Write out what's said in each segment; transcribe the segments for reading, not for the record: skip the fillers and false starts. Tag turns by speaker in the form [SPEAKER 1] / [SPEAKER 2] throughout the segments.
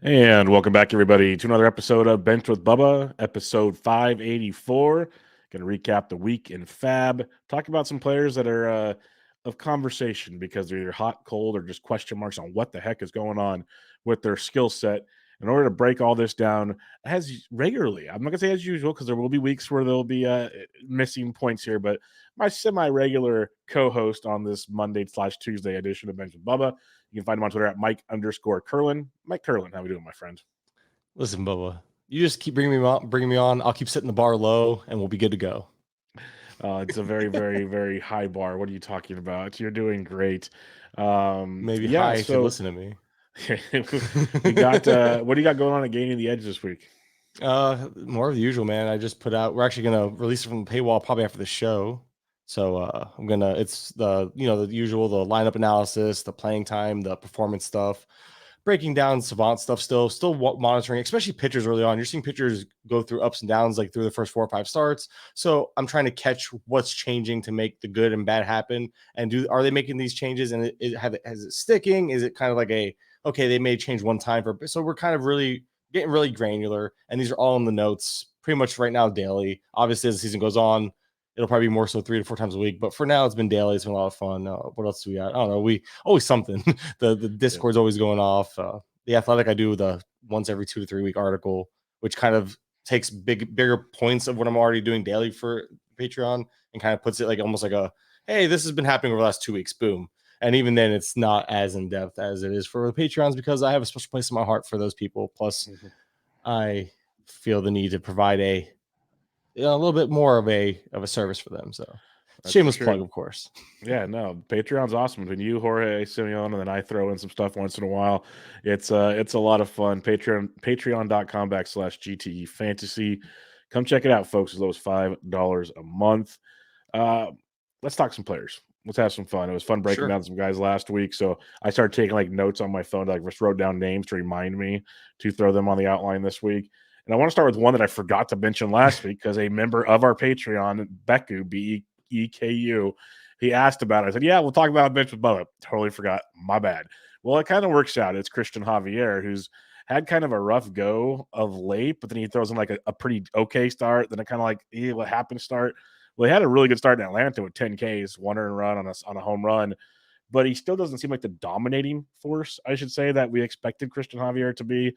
[SPEAKER 1] And welcome back, everybody, to another episode of Bench with Bubba, episode 584. Going to recap the week in FAAB, talk about some players that are of conversation because they're either hot, cold, or just question marks on what the heck is going on with their skill set. In order to break all this down as regularly, I'm not going to say as usual because there will be weeks where there'll be missing points here, but my semi-regular co-host on this Monday/Tuesday edition of Bench with Bubba. You can find him on Twitter at Mike_Kurland. Mike Kurland, how we doing, my friend?
[SPEAKER 2] Listen, Bubba, you just keep bringing me on. I'll keep setting the bar low, and we'll be good to go.
[SPEAKER 1] It's a very, very, very high bar. What are you talking about? You're doing great.
[SPEAKER 2] Maybe high if you listen to me.
[SPEAKER 1] We got what do you got going on at Gaining the Edge this week?
[SPEAKER 2] More of the usual, man. I just put out. We're actually gonna release it from the paywall probably after the show. So it's the usual, the lineup analysis, the playing time, the performance stuff, breaking down savant stuff, still monitoring, especially pitchers early on. You're seeing pitchers go through ups and downs like through the first 4 or 5 starts. So I'm trying to catch what's changing to make the good and bad happen. And are they making these changes? And is it sticking? Is it kind of like okay, they may change one time so we're kind of really getting really granular. And these are all in the notes pretty much right now daily. Obviously, as the season goes on, it'll probably be more so 3 to 4 times a week. But for now, it's been daily. It's been a lot of fun. What else do we got? I don't know. We always something. the Discord's always going off. The Athletic, I do the once every 2 to 3 week article, which kind of takes bigger points of what I'm already doing daily for Patreon and kind of puts it like almost like hey, this has been happening over the last 2 weeks. Boom. And even then, it's not as in depth as it is for the Patreons because I have a special place in my heart for those people. Plus, I feel the need to provide a little bit more of a service for them. So shameless plug, of course.
[SPEAKER 1] Yeah, no, Patreon's awesome. Between you, Jorge, Simeon, and then I throw in some stuff once in a while. It's a lot of fun. Patreon.com/GTE Fantasy. Come check it out, folks. As low as $5 a month. Let's talk some players. Let's have some fun. It was fun breaking down some guys last week. So I started taking like notes on my phone to just wrote down names to remind me to throw them on the outline this week. And I want to start with one that I forgot to mention last week because a member of our Patreon, Beku, BEKU, he asked about it. I said, yeah, we'll talk about Bench with Bubba. Totally forgot. My bad. Well, it kind of works out. It's Christian Javier, who's had kind of a rough go of late, but then he throws in like a pretty okay start. Then it kind of like, what happened start? Well, he had a really good start in Atlanta with 10 Ks, 1 earned run on a home run, but he still doesn't seem like the dominating force, I should say, that we expected Christian Javier to be.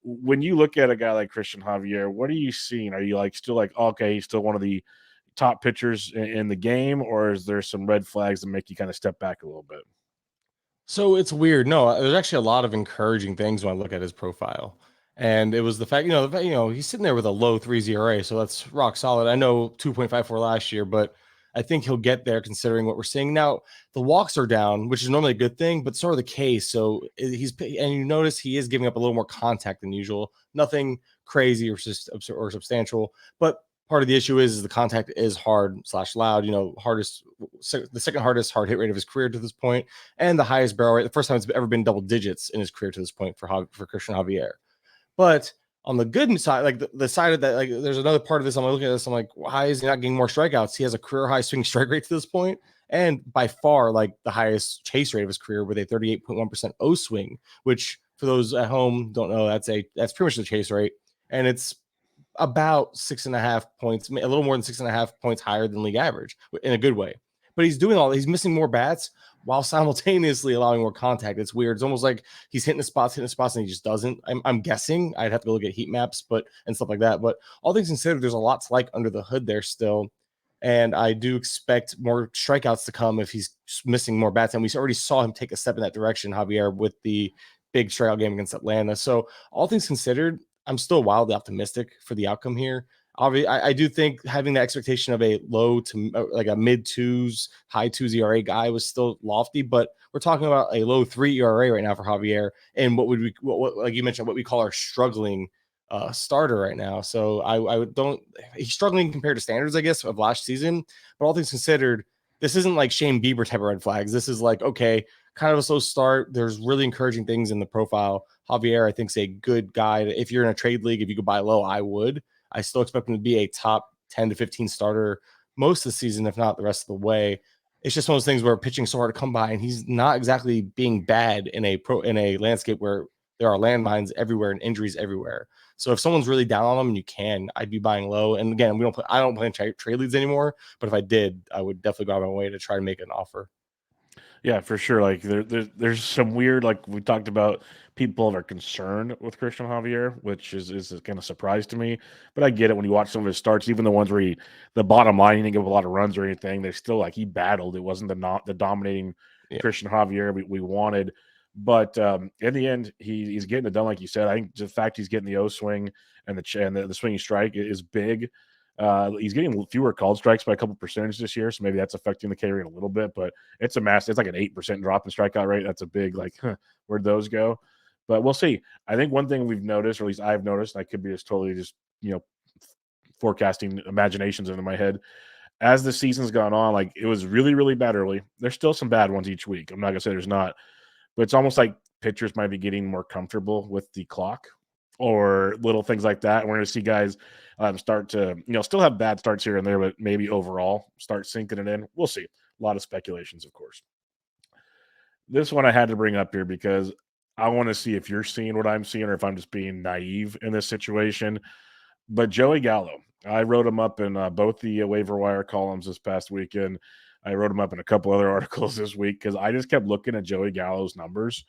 [SPEAKER 1] When you look at a guy like Christian Javier, what are you seeing? Are you still okay, he's still one of the top pitchers in the game, or is there some red flags that make you kind of step back a little bit?
[SPEAKER 2] So it's weird. No, there's actually a lot of encouraging things when I look at his profile. And it was the fact, he's sitting there with a low 3 ERA, so that's rock solid. I know 2.54 last year, but I think he'll get there considering what we're seeing now. The walks are down, which is normally a good thing, but sort of the case. So and you notice he is giving up a little more contact than usual. Nothing crazy or substantial, but part of the issue is the contact is hard/loud. The second hardest hard hit rate of his career to this point, and the highest barrel rate. The first time it's ever been double digits in his career to this point for Christian Javier. But on the good side, like the side of that, like there's another part of this. I'm looking at this. I'm like, why is he not getting more strikeouts? He has a career high swing strike rate to this point, and by far like the highest chase rate of his career with a 38.1% O swing, which for those at home don't know, that's pretty much the chase rate, and it's about 6.5 points, a little more than 6.5 points higher than league average in a good way. But he's missing more bats while simultaneously allowing more contact. It's weird. It's almost like he's hitting the spots, and he just doesn't. I'm guessing. I'd have to go look at heat maps, and stuff like that. But all things considered, there's a lot to like under the hood there still. And I do expect more strikeouts to come if he's missing more bats. And we already saw him take a step in that direction, Javier, with the big strikeout game against Atlanta. So all things considered, I'm still wildly optimistic for the outcome here. Obviously, I do think having the expectation of a low to like a mid 2s, high 2s ERA guy was still lofty, but we're talking about a low 3 ERA right now for Javier, and what like you mentioned, what we call our struggling starter right now. So he's struggling compared to standards, I guess, of last season. But all things considered, this isn't like Shane Bieber type of red flags. This is like, okay, kind of a slow start. There's really encouraging things in the profile. Javier, I think, is a good guy. If you're in a trade league, if you could buy low, I would. I still expect him to be a top 10 to 15 starter most of the season, if not the rest of the way. It's just one of those things where pitching so hard to come by, and he's not exactly being bad in a landscape where there are landmines everywhere and injuries everywhere. So if someone's really down on them and you can, I'd be buying low. And again, I don't play in trade leads anymore, but if I did, I would definitely go out of my way to try to make an offer.
[SPEAKER 1] Yeah, for sure. Like there's some weird, like we talked about, people are concerned with Christian Javier, which is kind of surprise to me. But I get it when you watch some of his starts, even the ones where the bottom line, he didn't give a lot of runs or anything. They're still like he battled. It wasn't the dominating Christian Javier we wanted. But in the end, he's getting it done, like you said. I think the fact he's getting the O swing and the swinging strike is big. He's getting fewer called strikes by a couple percentage this year, so maybe that's affecting the K rate a little bit. But it's a mass. It's like an 8% drop in strikeout rate. That's a big where'd those go? But we'll see. I think one thing we've noticed, or at least I've noticed, and I could be just totally just forecasting imaginations into my head. As the season's gone on, like it was really, really bad early. There's still some bad ones each week. I'm not gonna say there's not, but it's almost like pitchers might be getting more comfortable with the clock or little things like that. We're going to see guys start to, still have bad starts here and there, but maybe overall start sinking it in. We'll see. A lot of speculations, of course. This one I had to bring up here because I want to see if you're seeing what I'm seeing or if I'm just being naive in this situation. But Joey Gallo, I wrote him up in both the waiver wire columns this past weekend. I wrote him up in a couple other articles this week because I just kept looking at Joey Gallo's numbers,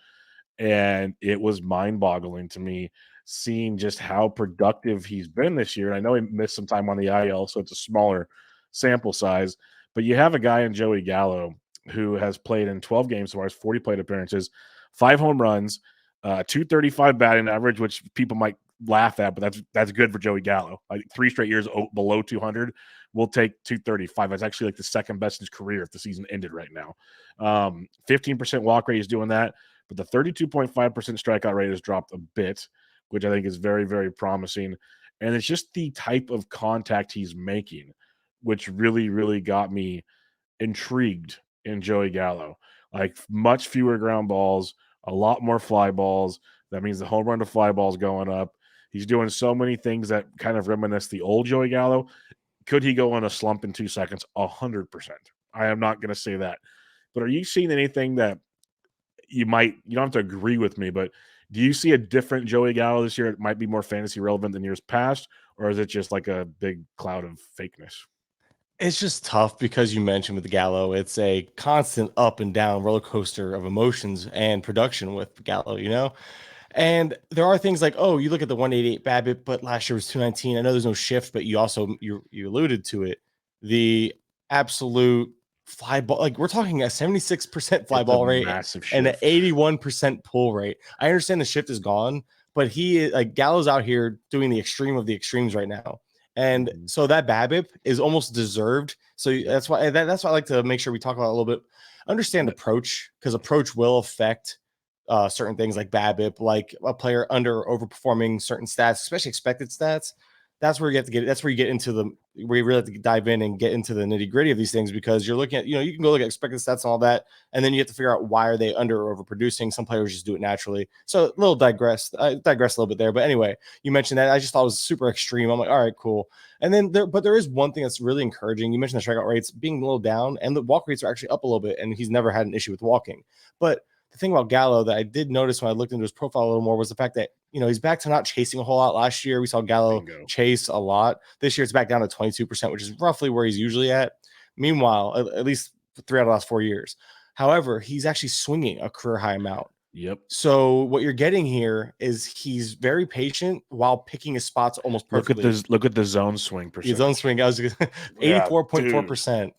[SPEAKER 1] and it was mind-boggling to me seeing just how productive he's been this year. And I know he missed some time on the IL, so it's a smaller sample size. But you have a guy in Joey Gallo who has played in 12 games so far, 40 plate appearances, 5 home runs, 235 batting average, which people might laugh at, but that's good for Joey Gallo. Like 3 straight years below 200. We'll take 235. That's actually like the second best in his career if the season ended right now. 15% walk rate is doing that, but the 32.5% strikeout rate has dropped a bit, which I think is very, very promising. And it's just the type of contact he's making, which really, really got me intrigued in Joey Gallo. Like much fewer ground balls, a lot more fly balls. That means the home run to fly balls going up. He's doing so many things that kind of reminisce the old Joey Gallo. Could he go on a slump in 2 seconds? 100%. I am not going to say that. But are you seeing anything that you don't have to agree with me, but do you see a different Joey Gallo this year? It might be more fantasy relevant than years past, or is it just like a big cloud of fakeness?
[SPEAKER 2] It's just tough because you mentioned with Gallo, it's a constant up and down roller coaster of emotions and production with Gallo. And there are things like, oh, you look at the 188 BABIP, but last year was 219. I know there's no shift, but you alluded to it. The absolute fly ball, like we're talking a 76% fly ball rate and an 81% pull rate. I understand the shift is gone, but Gallo's out here doing the extreme of the extremes right now. And so that BABIP is almost deserved. So that's why I like to make sure we talk about a little bit, understand approach, because approach will affect certain things like BABIP, like a player under overperforming certain stats, especially expected stats. That's where you get into where you really have to dive in and get into the nitty gritty of these things, because you're looking at, you can go look at expected stats and all that, and then you have to figure out why are they under or overproducing. Some players just do it naturally. So I digress a little bit there. But anyway, you mentioned that. I just thought it was super extreme. I'm like, all right, cool. And then there is one thing that's really encouraging. You mentioned the strikeout rates being a little down, and the walk rates are actually up a little bit, and he's never had an issue with walking. But the thing about Gallo that I did notice when I looked into his profile a little more was the fact that, he's back to not chasing a whole lot. Last year, we saw Gallo chase a lot. This year, it's back down to 22%, which is roughly where he's usually at. Meanwhile, at least 3 out of the last 4 years. However, he's actually swinging a career high amount.
[SPEAKER 1] Yep.
[SPEAKER 2] So what you're getting here is he's very patient while picking his spots almost perfectly.
[SPEAKER 1] Look at the zone swing percentage.
[SPEAKER 2] His zone swing, I was 84.4%.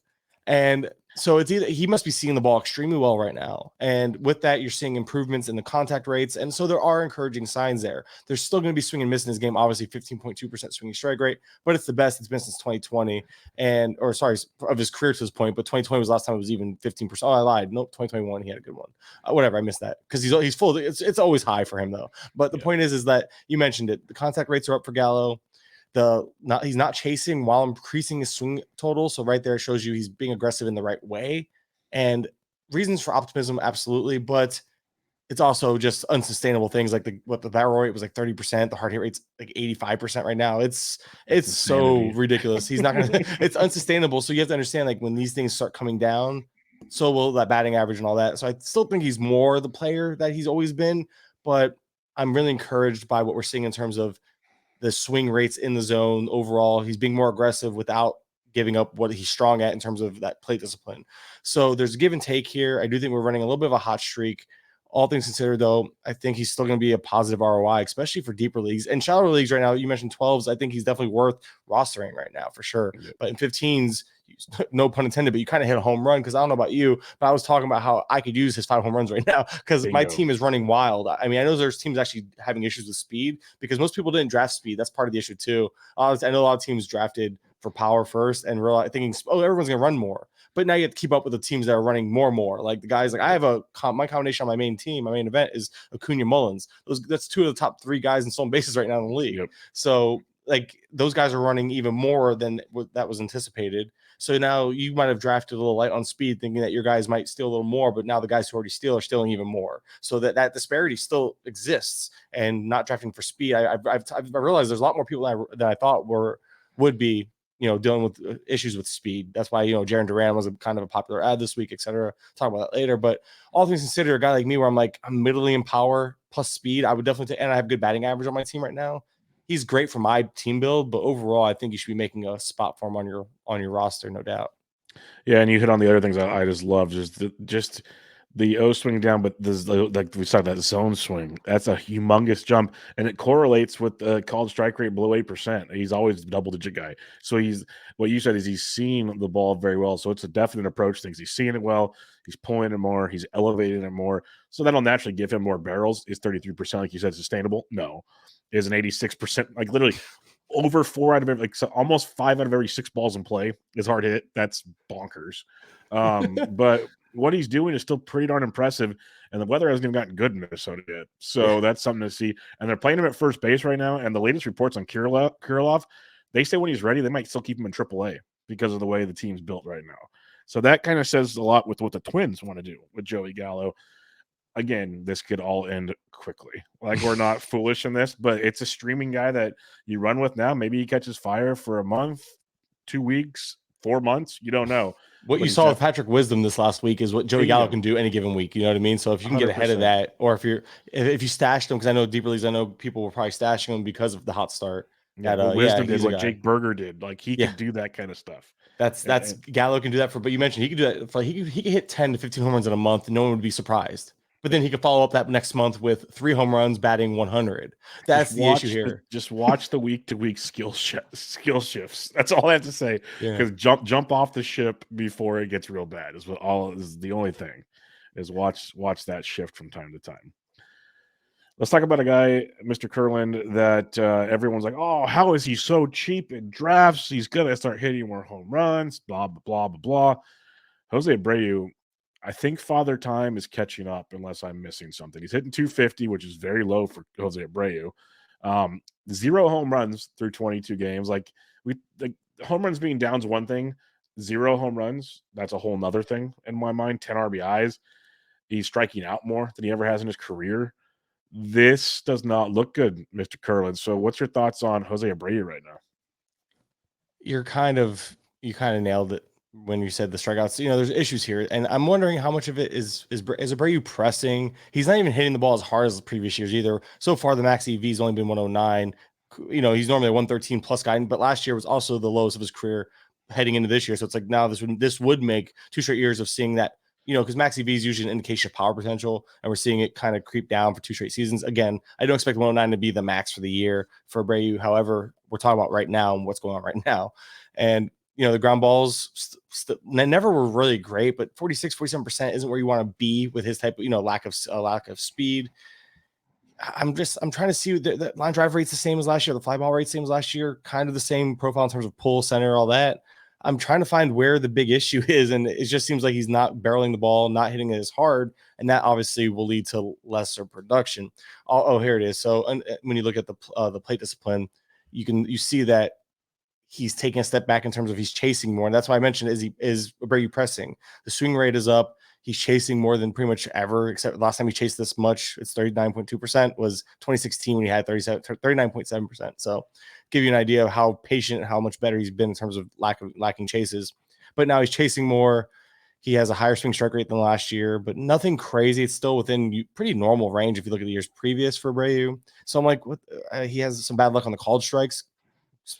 [SPEAKER 2] And so it's either he must be seeing the ball extremely well right now. And with that, you're seeing improvements in the contact rates. And so there are encouraging signs there. There's still going to be swing and miss in his game. Obviously, 15.2% swinging strike rate, but it's the best it's been since 2020. Of his career to this point. But 2020 was the last time it was even 15%. Oh, I lied. Nope, 2021, he had a good one. Whatever, I missed that because he's full. It's always high for him, though. But the point is that you mentioned it. The contact rates are up for Gallo. He's not chasing while increasing his swing total. So right there shows you he's being aggressive in the right way. And reasons for optimism, absolutely, but it's also just unsustainable things like the barrel rate was like 30%, the hard hit rate's like 85% right now. It's so ridiculous. He's not gonna it's unsustainable. So you have to understand, like, when these things start coming down, so will that batting average and all that. So I still think he's more the player that he's always been, but I'm really encouraged by what we're seeing in terms of the swing rates in the zone overall. He's being more aggressive without giving up what he's strong at in terms of that plate discipline. So there's a give and take here. I do think we're running a little bit of a hot streak. All things considered, though, I think he's still going to be a positive ROI, especially for deeper leagues and shallower leagues right now. You mentioned 12s. I think he's definitely worth rostering right now for sure.
[SPEAKER 1] Yep.
[SPEAKER 2] But in 15s, no pun intended, but you kind of hit a home run, because I don't know about you, but I was talking about how I could use his 5 home runs right now because my team is running wild. I mean, I know there's teams actually having issues with speed because most people didn't draft speed. That's part of the issue too. I know a lot of teams drafted for power first and realize, thinking, oh, everyone's going to run more. But now you have to keep up with the teams that are running more. Like the guys, like I have my combination on my main team. My main event is Acuna Mullins. That's 2 of the top 3 guys in stolen bases right now in the league.
[SPEAKER 1] Yep.
[SPEAKER 2] So like those guys are running even more than that was anticipated. So now you might have drafted a little light on speed, thinking that your guys might steal a little more, but now the guys who already steal are stealing even more. So that disparity still exists. And not drafting for speed, I've realized there's a lot more people that I thought would be, dealing with issues with speed. That's why, Jarren Duran was a kind of a popular ad this week, et cetera. Talk about that later. But all things considered, a guy like me, where I'm middling in power plus speed, I would definitely and I have good batting average on my team right now. He's great for my team build, but overall, I think you should be making a spot for him on your roster, no doubt.
[SPEAKER 1] Yeah, and you hit on the other things I just love, just the O swing down, but this, like we saw, that zone swing. That's a humongous jump, and it correlates with the called strike rate below 8%. He's always a double-digit guy. So what you said is he's seeing the ball very well. So it's a definite approach things. He's seeing it well. He's pulling it more. He's elevating it more. So that'll naturally give him more barrels. Is 33%, like you said, sustainable? No. Is an 86%, like literally over 4 out of every, so almost 5 out of every 6 balls in play is hard hit. That's bonkers. But what he's doing is still pretty darn impressive, and the weather hasn't even gotten good in Minnesota yet. So that's something to see. And they're playing him at first base right now, and the latest reports on Kirilloff, they say when he's ready, they might still keep him in AAA because of the way the team's built right now. So that kind of says a lot with what the Twins want to do with Joey Gallo. Again, this could all end quickly. Like, we're not foolish in this, but it's a streaming guy that you run with now. Maybe he catches fire for a month, 2 weeks, 4 months. You don't know.
[SPEAKER 2] What you saw with Patrick Wisdom this last week is what Joey Gallo can do any given week. You know what I mean? So if you can get ahead of that, or if you stashed him, because I know deeper leagues, I know people were probably stashing him because of the hot start.
[SPEAKER 1] Wisdom did what Jake Berger did. Like, he could do that kind of stuff.
[SPEAKER 2] That's Gallo can do that but you mentioned he could do that. He could hit 10 to 15 home runs in a month, and no one would be surprised. But then he could follow up that next month with 3 home runs, batting 100. That's the issue here.
[SPEAKER 1] Just watch the week-to-week skill shifts. That's all I have to say. Because jump off the ship before it gets real bad is the only thing. Is watch that shift from time to time. Let's talk about a guy, Mr. Kurland, that everyone's like, oh, how is he so cheap in drafts? He's gonna start hitting more home runs. Blah blah blah blah blah. Jose Abreu. I think Father Time is catching up, unless I'm missing something. He's hitting 250, which is very low for Jose Abreu. 0 home runs through 22 games. Like home runs being down's one thing. 0 home runs, that's a whole nother thing in my mind. 10 RBIs. He's striking out more than he ever has in his career. This does not look good, Mr. Kurland. So what's your thoughts on Jose Abreu right now?
[SPEAKER 2] You kind of nailed it when you said the strikeouts. There's issues here, and I'm wondering how much of it is Abreu pressing. He's not even hitting the ball as hard as the previous years either. So far, the max EV has only been 109. He's normally a 113 plus guy, but last year was also the lowest of his career heading into this year. So it's like now this would make 2 straight years of seeing that. Because max EV is usually an indication of power potential, and we're seeing it kind of creep down for 2 straight seasons. Again, I don't expect 109 to be the max for the year for Abreu. However, we're talking about right now and what's going on right now. And the ground balls never were really great, but 47% isn't where you want to be with his type of, lack of speed. I'm trying to see the line drive rate's the same as last year. The fly ball rate's the same as last year, kind of the same profile in terms of pull, center, all that. I'm trying to find where the big issue is, and it just seems like he's not barreling the ball, not hitting it as hard, and that obviously will lead to lesser production. Oh, here it is. So when you look at the plate discipline, you see that he's taking a step back in terms of he's chasing more, and that's why I mentioned is Abreu pressing. The swing rate is up. He's chasing more than pretty much ever, except last time he chased this much, it's 39.2%, was 2016 when he had 39.7%. So give you an idea of how patient and how much better he's been in terms of lacking chases. But now he's chasing more. He has a higher swing strike rate than last year, but nothing crazy. It's still within pretty normal range if you look at the years previous for Abreu. So I'm like, what? He has some bad luck on the called strikes.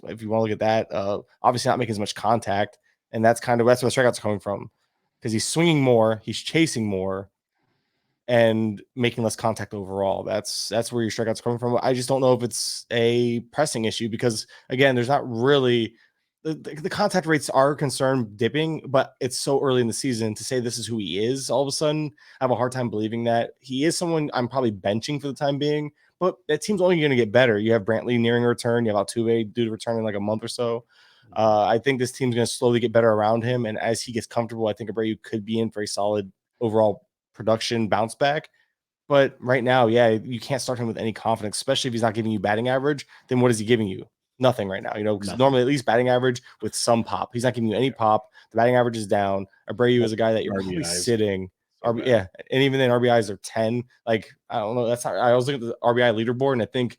[SPEAKER 2] If you want to look at that, obviously not making as much contact, and that's where the strikeouts are coming from, because he's swinging more, he's chasing more, and making less contact overall. That's where your strikeouts are coming from. I just don't know if it's a pressing issue, because again, there's not really the contact rates are a concern dipping, but it's so early in the season to say this is who he is. All of a sudden, I have a hard time believing that he is someone I'm probably benching for the time being. But that team's only going to get better. You have Brantley nearing a return. You have Altuve due to return in like a month or so. I think this team's going to slowly get better around him, and as he gets comfortable, I think Abreu could be in for a solid overall production bounce back. But right now, yeah, you can't start him with any confidence, especially if he's not giving you batting average. Then what is he giving you? Nothing right now, because normally at least batting average with some pop. He's not giving you any pop. The batting average is down. Abreu is a guy that you're probably sitting. Yeah, and even then RBIs are 10. Like, I don't know. That's not. I was looking at the RBI leaderboard, and I think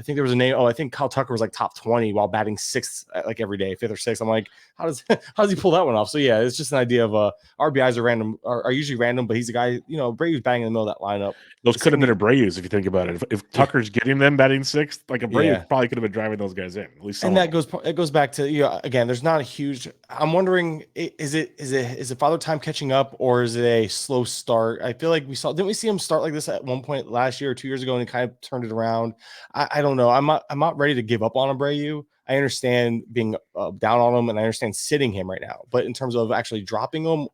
[SPEAKER 2] there was a name. Oh, I think Kyle Tucker was like top 20 while batting sixth like every day, fifth or sixth. I'm like, how does he pull that one off? So yeah, it's just an idea of RBIs are random, are usually random, but he's a guy, Abreu's banging in the middle of that lineup.
[SPEAKER 1] Those could have been Abreu's if you think about it. If Tucker's getting them batting sixth, like Abreu probably could have been driving those guys in. At least,
[SPEAKER 2] and that goes back to again. There's not a huge. I'm wondering, is it Father Time catching up, or is it a slow start? I feel like didn't we see him start like this at one point last year or 2 years ago, and he kind of turned it around. I don't know. I'm not ready to give up on Abreu. I understand being down on him, and I understand sitting him right now. But in terms of actually dropping him,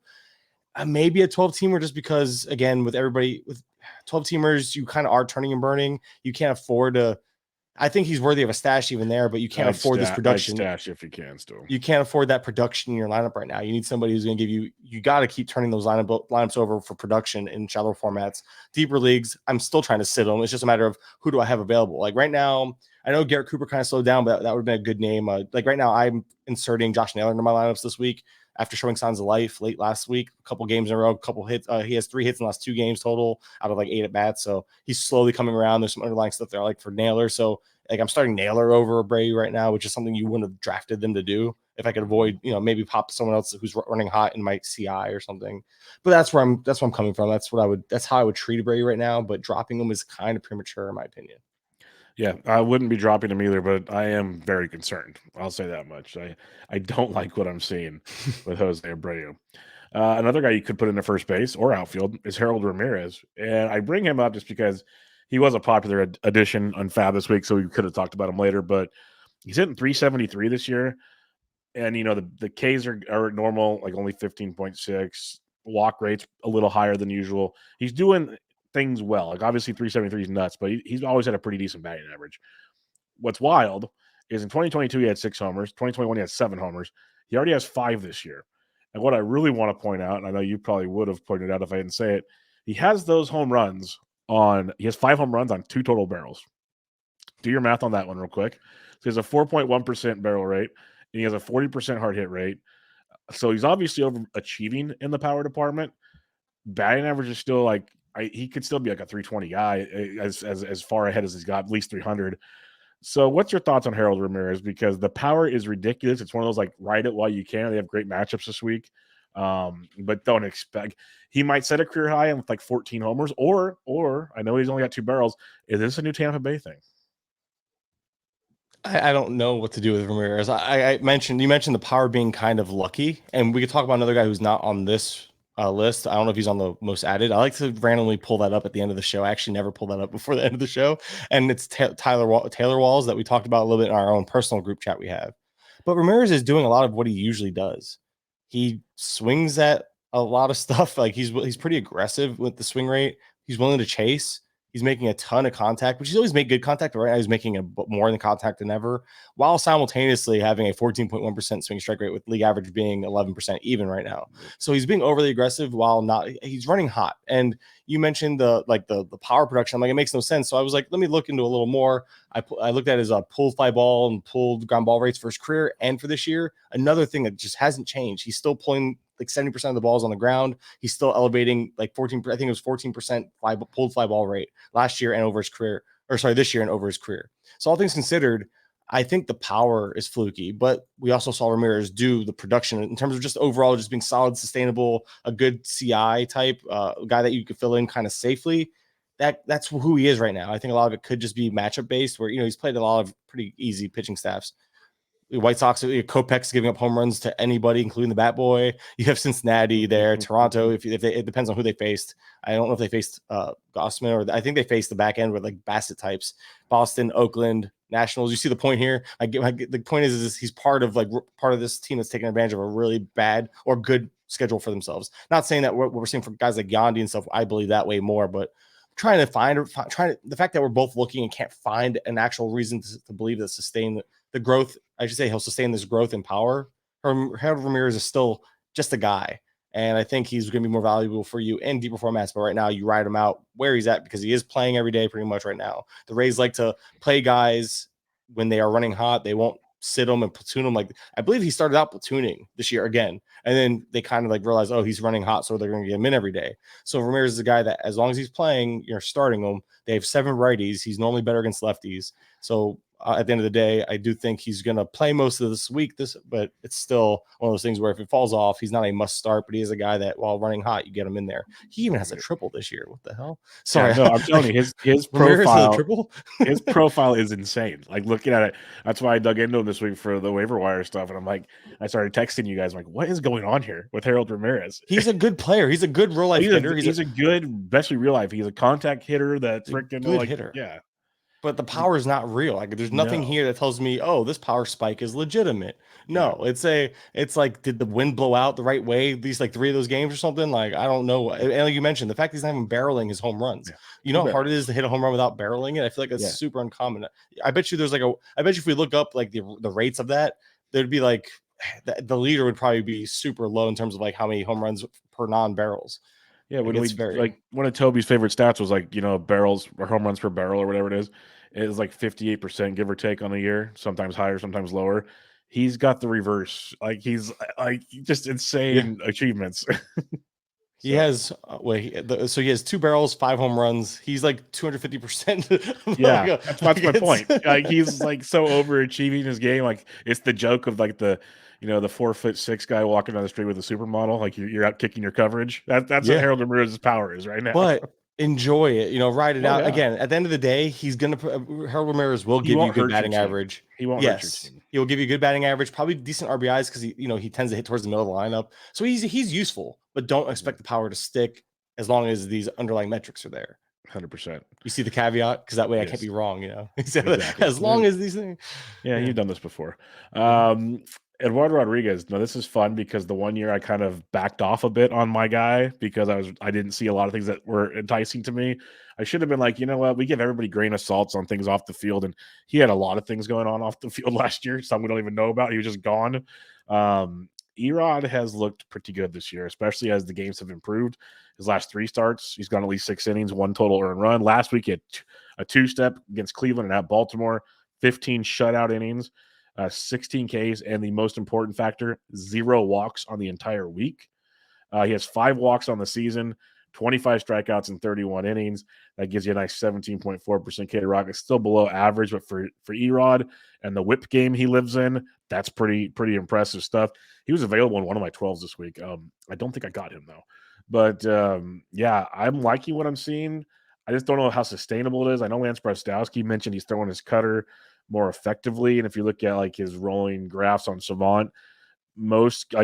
[SPEAKER 2] maybe a 12-teamer, just because, again, with 12-teamers, you kind of are turning and burning. You can't afford to. I think he's worthy of a stash even there, but you can't afford this production.
[SPEAKER 1] Stash if you can still.
[SPEAKER 2] You can't afford that production in your lineup right now. You need somebody who's going to give you. You got to keep turning those lineups over for production in shallow formats. Deeper leagues, I'm still trying to sit them. It's just a matter of who do I have available. Like right now, I know Garrett Cooper kind of slowed down, but that would have been a good name. Like right now, I'm inserting Josh Naylor into my lineups this week after showing signs of life late last week. A couple games in a row, a couple hits. He has 3 hits in the last 2 games total out of like 8 at bats. So he's slowly coming around. There's some underlying stuff there I like for Naylor. So like I'm starting Naylor over Abreu right now, which is something you wouldn't have drafted them to do if I could avoid, maybe pop someone else who's running hot in my CI or something. But that's where I'm coming from. That's how I would treat Abreu right now. But dropping him is kind of premature in my opinion.
[SPEAKER 1] Yeah, I wouldn't be dropping him either, but I am very concerned. I'll say that much. I don't like what I'm seeing with Jose Abreu. Another guy you could put in the first base or outfield is Harold Ramirez. And I bring him up just because he was a popular addition on FAAB this week, so we could have talked about him later. But he's hitting 373 this year. And, the Ks are normal, like only 15.6. Walk rate's a little higher than usual. He's doing things well. Like obviously 373 is nuts, but he's always had a pretty decent batting average. What's wild is in 2022 he had 6 homers. 2021 he had 7 homers. He already has 5 this year. And what I really want to point out, and I know you probably would have pointed out if I didn't say it, he has those home runs he has 5 home runs on 2 total barrels. Do your math on that one real quick. So he has a 4.1% barrel rate, and he has a 40% hard hit rate. So he's obviously overachieving in the power department. Batting average is still like he could still be like a 320 guy as far ahead as he's got, at least 300. So what's your thoughts on Harold Ramirez? Because the power is ridiculous. It's one of those like ride it while you can. They have great matchups this week. But don't expect he might set a career high with like 14 homers, or I know he's only got 2 barrels. Is this a new Tampa Bay thing?
[SPEAKER 2] I don't know what to do with Ramirez. You mentioned the power being kind of lucky, and we could talk about another guy who's not on this list. I don't know if he's on the most added. I like to randomly pull that up at the end of the show. I actually never pull that up before the end of the show, and it's Taylor Walls that we talked about a little bit in our own personal group chat we have. But Ramirez is doing a lot of what he usually does. He swings at a lot of stuff. Like he's pretty aggressive with the swing rate. He's willing to chase. He's making a ton of contact, which he's always made good contact, but right now he's making more than contact than ever, while simultaneously having a 14.1% swing strike rate with league average being 11% even right now. So he's being overly aggressive while he's running hot. And you mentioned the power production. I'm like, it makes no sense. So I was like, let me look into a little more. I looked at his pulled fly ball and pulled ground ball rates for his career and for this year. Another thing that just hasn't changed. He's still pulling like 70% of the balls on the ground. He's still elevating like 14. I think it was 14% pulled fly ball rate last year and over his career, or sorry, this year and over his career. So all things considered, I think the power is fluky, but we also saw Ramirez do the production in terms of just overall just being solid, sustainable, a good CI type guy that you could fill in kind of safely. That's who he is right now. I think a lot of it could just be matchup based, where he's played a lot of pretty easy pitching staffs. The White Sox, Kopech's giving up home runs to anybody, including the Bat Boy. You have Cincinnati there, Toronto. If it depends on who they faced. I don't know if they faced Gossman, or I think they faced the back end with like Bassett types. Boston, Oakland, Nationals. You see the point here? The point is he's part of this team that's taking advantage of a really bad or good schedule for themselves. Not saying that what we're seeing for guys like Yandy and stuff, I believe that way more, but the fact that we're both looking and can't find an actual reason to believe that sustain the growth. I should say he'll sustain this growth in power. Harold Ramirez is still just a guy, and I think he's going to be more valuable for you in deeper formats. But right now, you ride him out where he's at because he is playing every day pretty much right now. The Rays like to play guys when they are running hot. They won't sit them and platoon them. Like, I believe he started out platooning this year again, and then they kind of like realize, oh, he's running hot, so they're going to get him in every day. So Ramirez is a guy that, as long as he's playing, you're starting him. They have 7 righties. He's normally better against lefties. So at the end of the day, I do think he's going to play most of this week. But it's still one of those things where if it falls off, he's not a must start. But he is a guy that, while running hot, you get him in there. He even has a triple this year. What the hell? Sorry,
[SPEAKER 1] yeah, no, I'm telling you, his profile, his profile is insane. Like, looking at it, that's why I dug into him this week for the waiver wire stuff. And I'm like, I started texting you guys, I'm like, what is going on here with Harold Ramirez?
[SPEAKER 2] He's a good player. He's a good real life hitter.
[SPEAKER 1] He's a good, especially real life. He's a contact hitter that's freaking
[SPEAKER 2] good hitter.
[SPEAKER 1] Yeah.
[SPEAKER 2] But the power is not real. Like, there's nothing here that tells me, oh, this power spike is legitimate. No, it's like, did the wind blow out the right way these 3 of those games or something? Like, I don't know. And like you mentioned, the fact he's not even barreling his home runs. Yeah. You know how hard it is to hit a home run without barreling it? I feel like that's super uncommon. I bet you if we look up like the rates of that, there'd be like the leader would probably be super low in terms of like how many home runs per non-barrels.
[SPEAKER 1] Yeah, when one of Toby's favorite stats was barrels or home runs per barrel or whatever it is. It is like 58%, give or take, on the year, sometimes higher, sometimes lower. He's got the reverse. Like, he's just insane achievements.
[SPEAKER 2] He has he has 2 barrels, 5 home runs. He's like 250%.
[SPEAKER 1] Yeah, that's my point. Like, he's like so overachieving his game. Like, it's the joke of like the 4'6" guy walking down the street with a supermodel. Like, you're out kicking your coverage. That's what Harold Ramirez's power is right now.
[SPEAKER 2] But enjoy it, ride it out. Yeah. Again, at the end of the day, Harold Ramirez will give you good batting average.
[SPEAKER 1] He won't hurt your team.
[SPEAKER 2] He will give you good batting average, probably decent RBIs because he tends to hit towards the middle of the lineup. So he's useful, but don't expect the power to stick as long as these underlying metrics are there.
[SPEAKER 1] 100%.
[SPEAKER 2] You see the caveat, because that way I can't be wrong. Exactly. As long as these things.
[SPEAKER 1] Yeah, you've done this before. Eduardo Rodriguez. Now, this is fun because the one year I kind of backed off a bit on my guy because I didn't see a lot of things that were enticing to me. I should have been like, you know what, we give everybody grain of salts on things off the field, and he had a lot of things going on off the field last year, some we don't even know about. He was just gone. Erod has looked pretty good this year, especially as the games have improved. His last 3 starts, he's gone at least 6 innings, 1 total earned run. Last week, he had a 2-step against Cleveland and at Baltimore, 15 shutout innings. 16 Ks, and the most important factor, 0 walks on the entire week. He has 5 walks on the season, 25 strikeouts in 31 innings. That gives you a nice 17.4% K to rock. It's still below average, but for Erod and the whip game he lives in, that's pretty impressive stuff. He was available in one of my 12s this week. I don't think I got him though. But yeah, I'm liking what I'm seeing. I just don't know how sustainable it is. I know Lance Brostowski mentioned he's throwing his cutter more effectively, and if you look at like his rolling graphs on Savant, most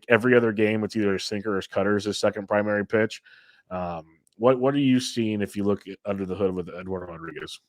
[SPEAKER 1] every other game it's either a sinker or his cutter is his second primary pitch. What are you seeing if you look under the hood with Eduardo Rodriguez?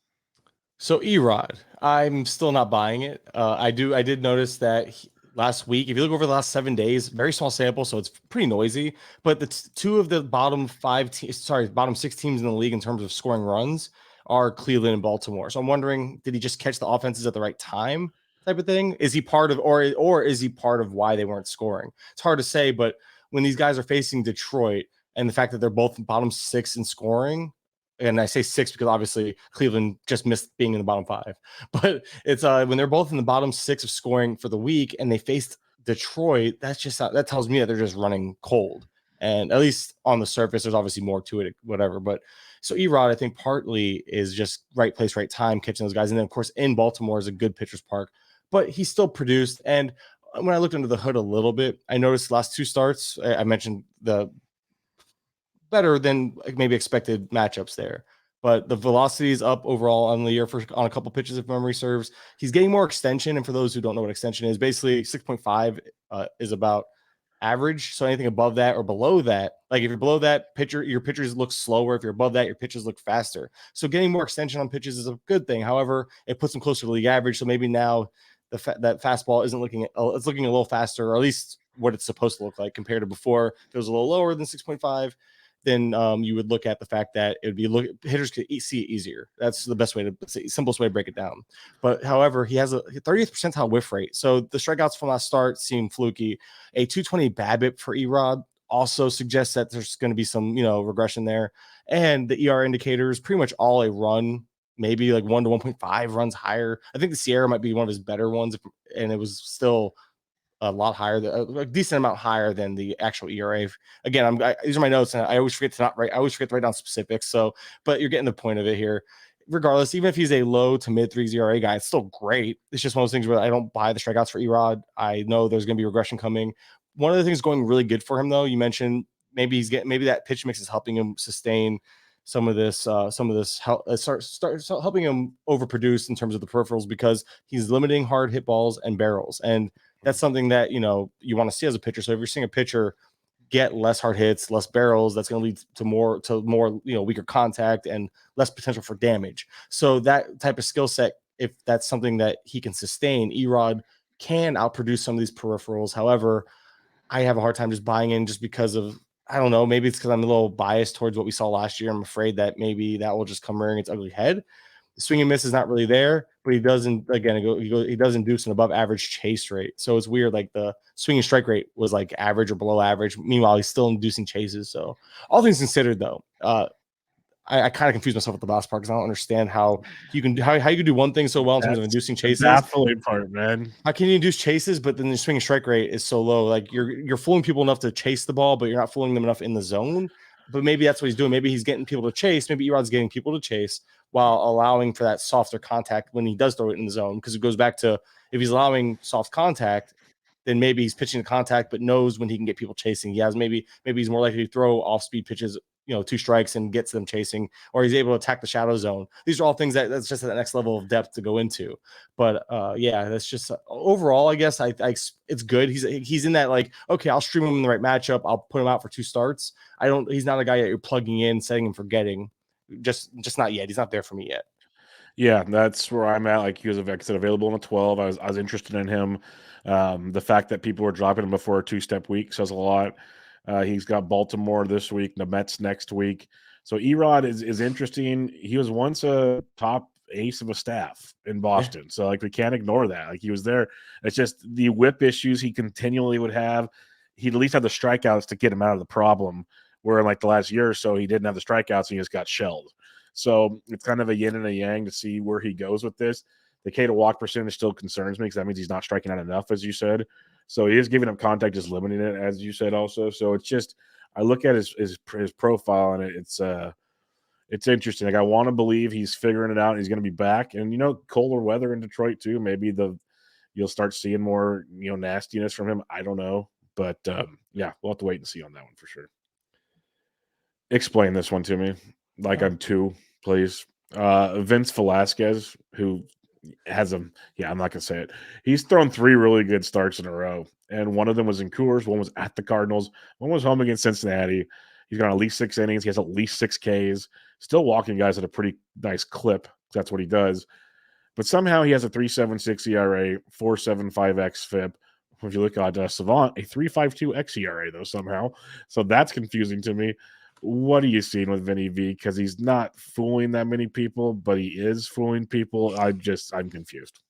[SPEAKER 2] So Erod, I'm still not buying it. I did notice that last week, if you look over the last 7 days, very small sample, so it's pretty noisy. But the 2 of the bottom 6 teams in the league in terms of scoring runs are Cleveland and Baltimore. So I'm wondering, did he just catch the offenses at the right time, type of thing? Is he part of, or is he part of why they weren't scoring? It's hard to say, but when these guys are facing Detroit and the fact that they're both bottom 6 in scoring, and I say 6 because obviously Cleveland just missed being in the bottom 5, but it's when they're both in the bottom 6 of scoring for the week and they faced Detroit, that tells me that they're just running cold. And at least on the surface, there's obviously more to it, whatever. But So Erod, I think partly is just right place, right time, catching those guys. And then, of course, in Baltimore is a good pitcher's park, but he still produced. And when I looked under the hood a little bit, I noticed the last 2 starts, I mentioned the better than maybe expected matchups there. But the velocity is up overall on the year on a couple pitches, if memory serves. He's getting more extension. And for those who don't know what extension is, basically 6.5 is about average. So anything above that or below that, like if you're below that, your pitchers look slower. If you're above that, your pitches look faster. So getting more extension on pitches is a good thing. However, it puts him closer to league average. So maybe now that fastball isn't looking it's looking a little faster, or at least what it's supposed to look like compared to before. If it was a little lower than 6.5, then you would look at the fact that it would be hitters could see it easier. That's the best way to simplest way to break it down. But however, he has a 30th percentile whiff rate. So the strikeouts from last start seem fluky. A 220 BABIP for Erod also suggests that there's going to be some, regression there. And the ER indicators pretty much all a run, maybe like 1 to 1.5 runs higher. I think the Sierra might be one of his better ones, and it was still a lot higher, a decent amount higher than the actual ERA. Again, these are my notes, and I always forget to write down specifics. So, but you're getting the point of it here. Regardless, even if he's a low to mid 3s ERA guy, it's still great. It's just one of those things where I don't buy the strikeouts for Erod. I know there's going to be regression coming. One of the things going really good for him, though, you mentioned maybe that pitch mix is helping him sustain some of this start helping him overproduce in terms of the peripherals, because he's limiting hard hit balls and barrels. And that's something that, you want to see as a pitcher. So if you're seeing a pitcher get less hard hits, less barrels, that's going to lead to more, weaker contact and less potential for damage. So that type of skill set, if that's something that he can sustain, Erod can outproduce some of these peripherals. However, I have a hard time just buying in just because of, I don't know, maybe it's because I'm a little biased towards what we saw last year. I'm afraid that maybe that will just come rearing its ugly head. The swing and miss is not really there, but he doesn't, again, he does induce an above average chase rate. So it's weird. Like the swing and strike rate was like average or below average. Meanwhile, he's still inducing chases. So all things considered, though, I kind of confuse myself with the last part, because I don't understand how you can do one thing so well in terms of inducing chases.
[SPEAKER 1] The baffling part, man.
[SPEAKER 2] How can you induce chases, but then the swing and strike rate is so low? Like you're fooling people enough to chase the ball, but you're not fooling them enough in the zone. But maybe that's what he's doing. Maybe he's getting people to chase. Maybe Erod's getting people to chase while allowing for that softer contact when he does throw it in the zone. Because it goes back to, if he's allowing soft contact, then maybe he's pitching the contact, but knows when he can get people chasing. He has maybe he's more likely to throw off speed pitches, 2 strikes and gets them chasing, or he's able to attack the shadow zone. These are all things that's just at the next level of depth to go into. But yeah, that's just overall, I guess it's good. He's in that, like, okay, I'll stream him in the right matchup. I'll put him out for 2 starts. He's not a guy that you're plugging in, setting and forgetting. Just not yet. He's not there for me yet.
[SPEAKER 1] Yeah, that's where I'm at. Like, he was available in a 12. I was interested in him. The fact that people were dropping him before a 2-step week says a lot. He's got Baltimore this week, the Mets next week. So Erod is interesting. He was once a top ace of a staff in Boston. Yeah. So, like, we can't ignore that. Like, he was there. It's just the whip issues he continually would have. He'd at least have the strikeouts to get him out of the problem, where in like the last year or so, he didn't have the strikeouts and he just got shelled. So it's kind of a yin and a yang to see where he goes with this. The K to walk percentage still concerns me, because that means he's not striking out enough, as you said. So he is giving up contact, just limiting it, as you said also. So it's just, I look at his profile, and it's interesting. Like, I want to believe he's figuring it out and he's going to be back. And, colder weather in Detroit too. Maybe you'll start seeing more, nastiness from him. I don't know. But yeah, we'll have to wait and see on that one for sure. Explain this one to me. Like, I'm 2, please. Vince Velasquez, who has I'm not going to say it. He's thrown 3 really good starts in a row. And one of them was in Coors. One was at the Cardinals. One was home against Cincinnati. He's gone at least 6 innings. He has at least 6 Ks. Still walking guys at a pretty nice clip. That's what he does. But somehow he has a 3.76 ERA, 4.75 xFIP. If you look at Savant, a 3.52 xERA, though, somehow. So that's confusing to me. What are you seeing with Vinny V? Because he's not fooling that many people, but he is fooling people. I'm confused.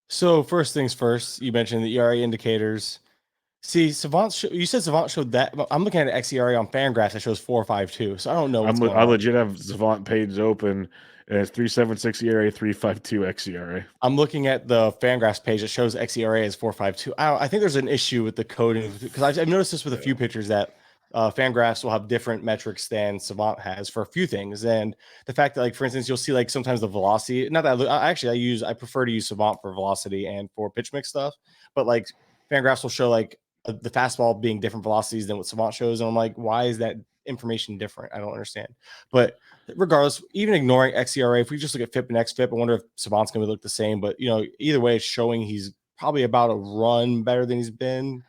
[SPEAKER 2] So first things first, you mentioned the ERA indicators. See, you said Savant showed that. I'm looking at an xERA on Fangraphs that shows 4.52. So I don't know.
[SPEAKER 1] I legit have Savant page open, and it's 3.76 ERA, 3.52 xERA.
[SPEAKER 2] I'm looking at the Fangraphs page that shows xERA as 4.52. I think there's an issue with the coding, because I've noticed this with a few pitchers that Fangraphs will have different metrics than Savant has for a few things. And the fact that, like, for instance, you'll see like sometimes the velocity, not that I prefer to use Savant for velocity and for pitch mix stuff, but like Fangraphs will show like the fastball being different velocities than what Savant shows. And I'm like, why is that information different? I don't understand. But regardless, even ignoring xERA, if we just look at FIP and xFIP, I wonder if Savant's going to look the same. But, you know, either way, it's showing he's probably about a run better than he's been.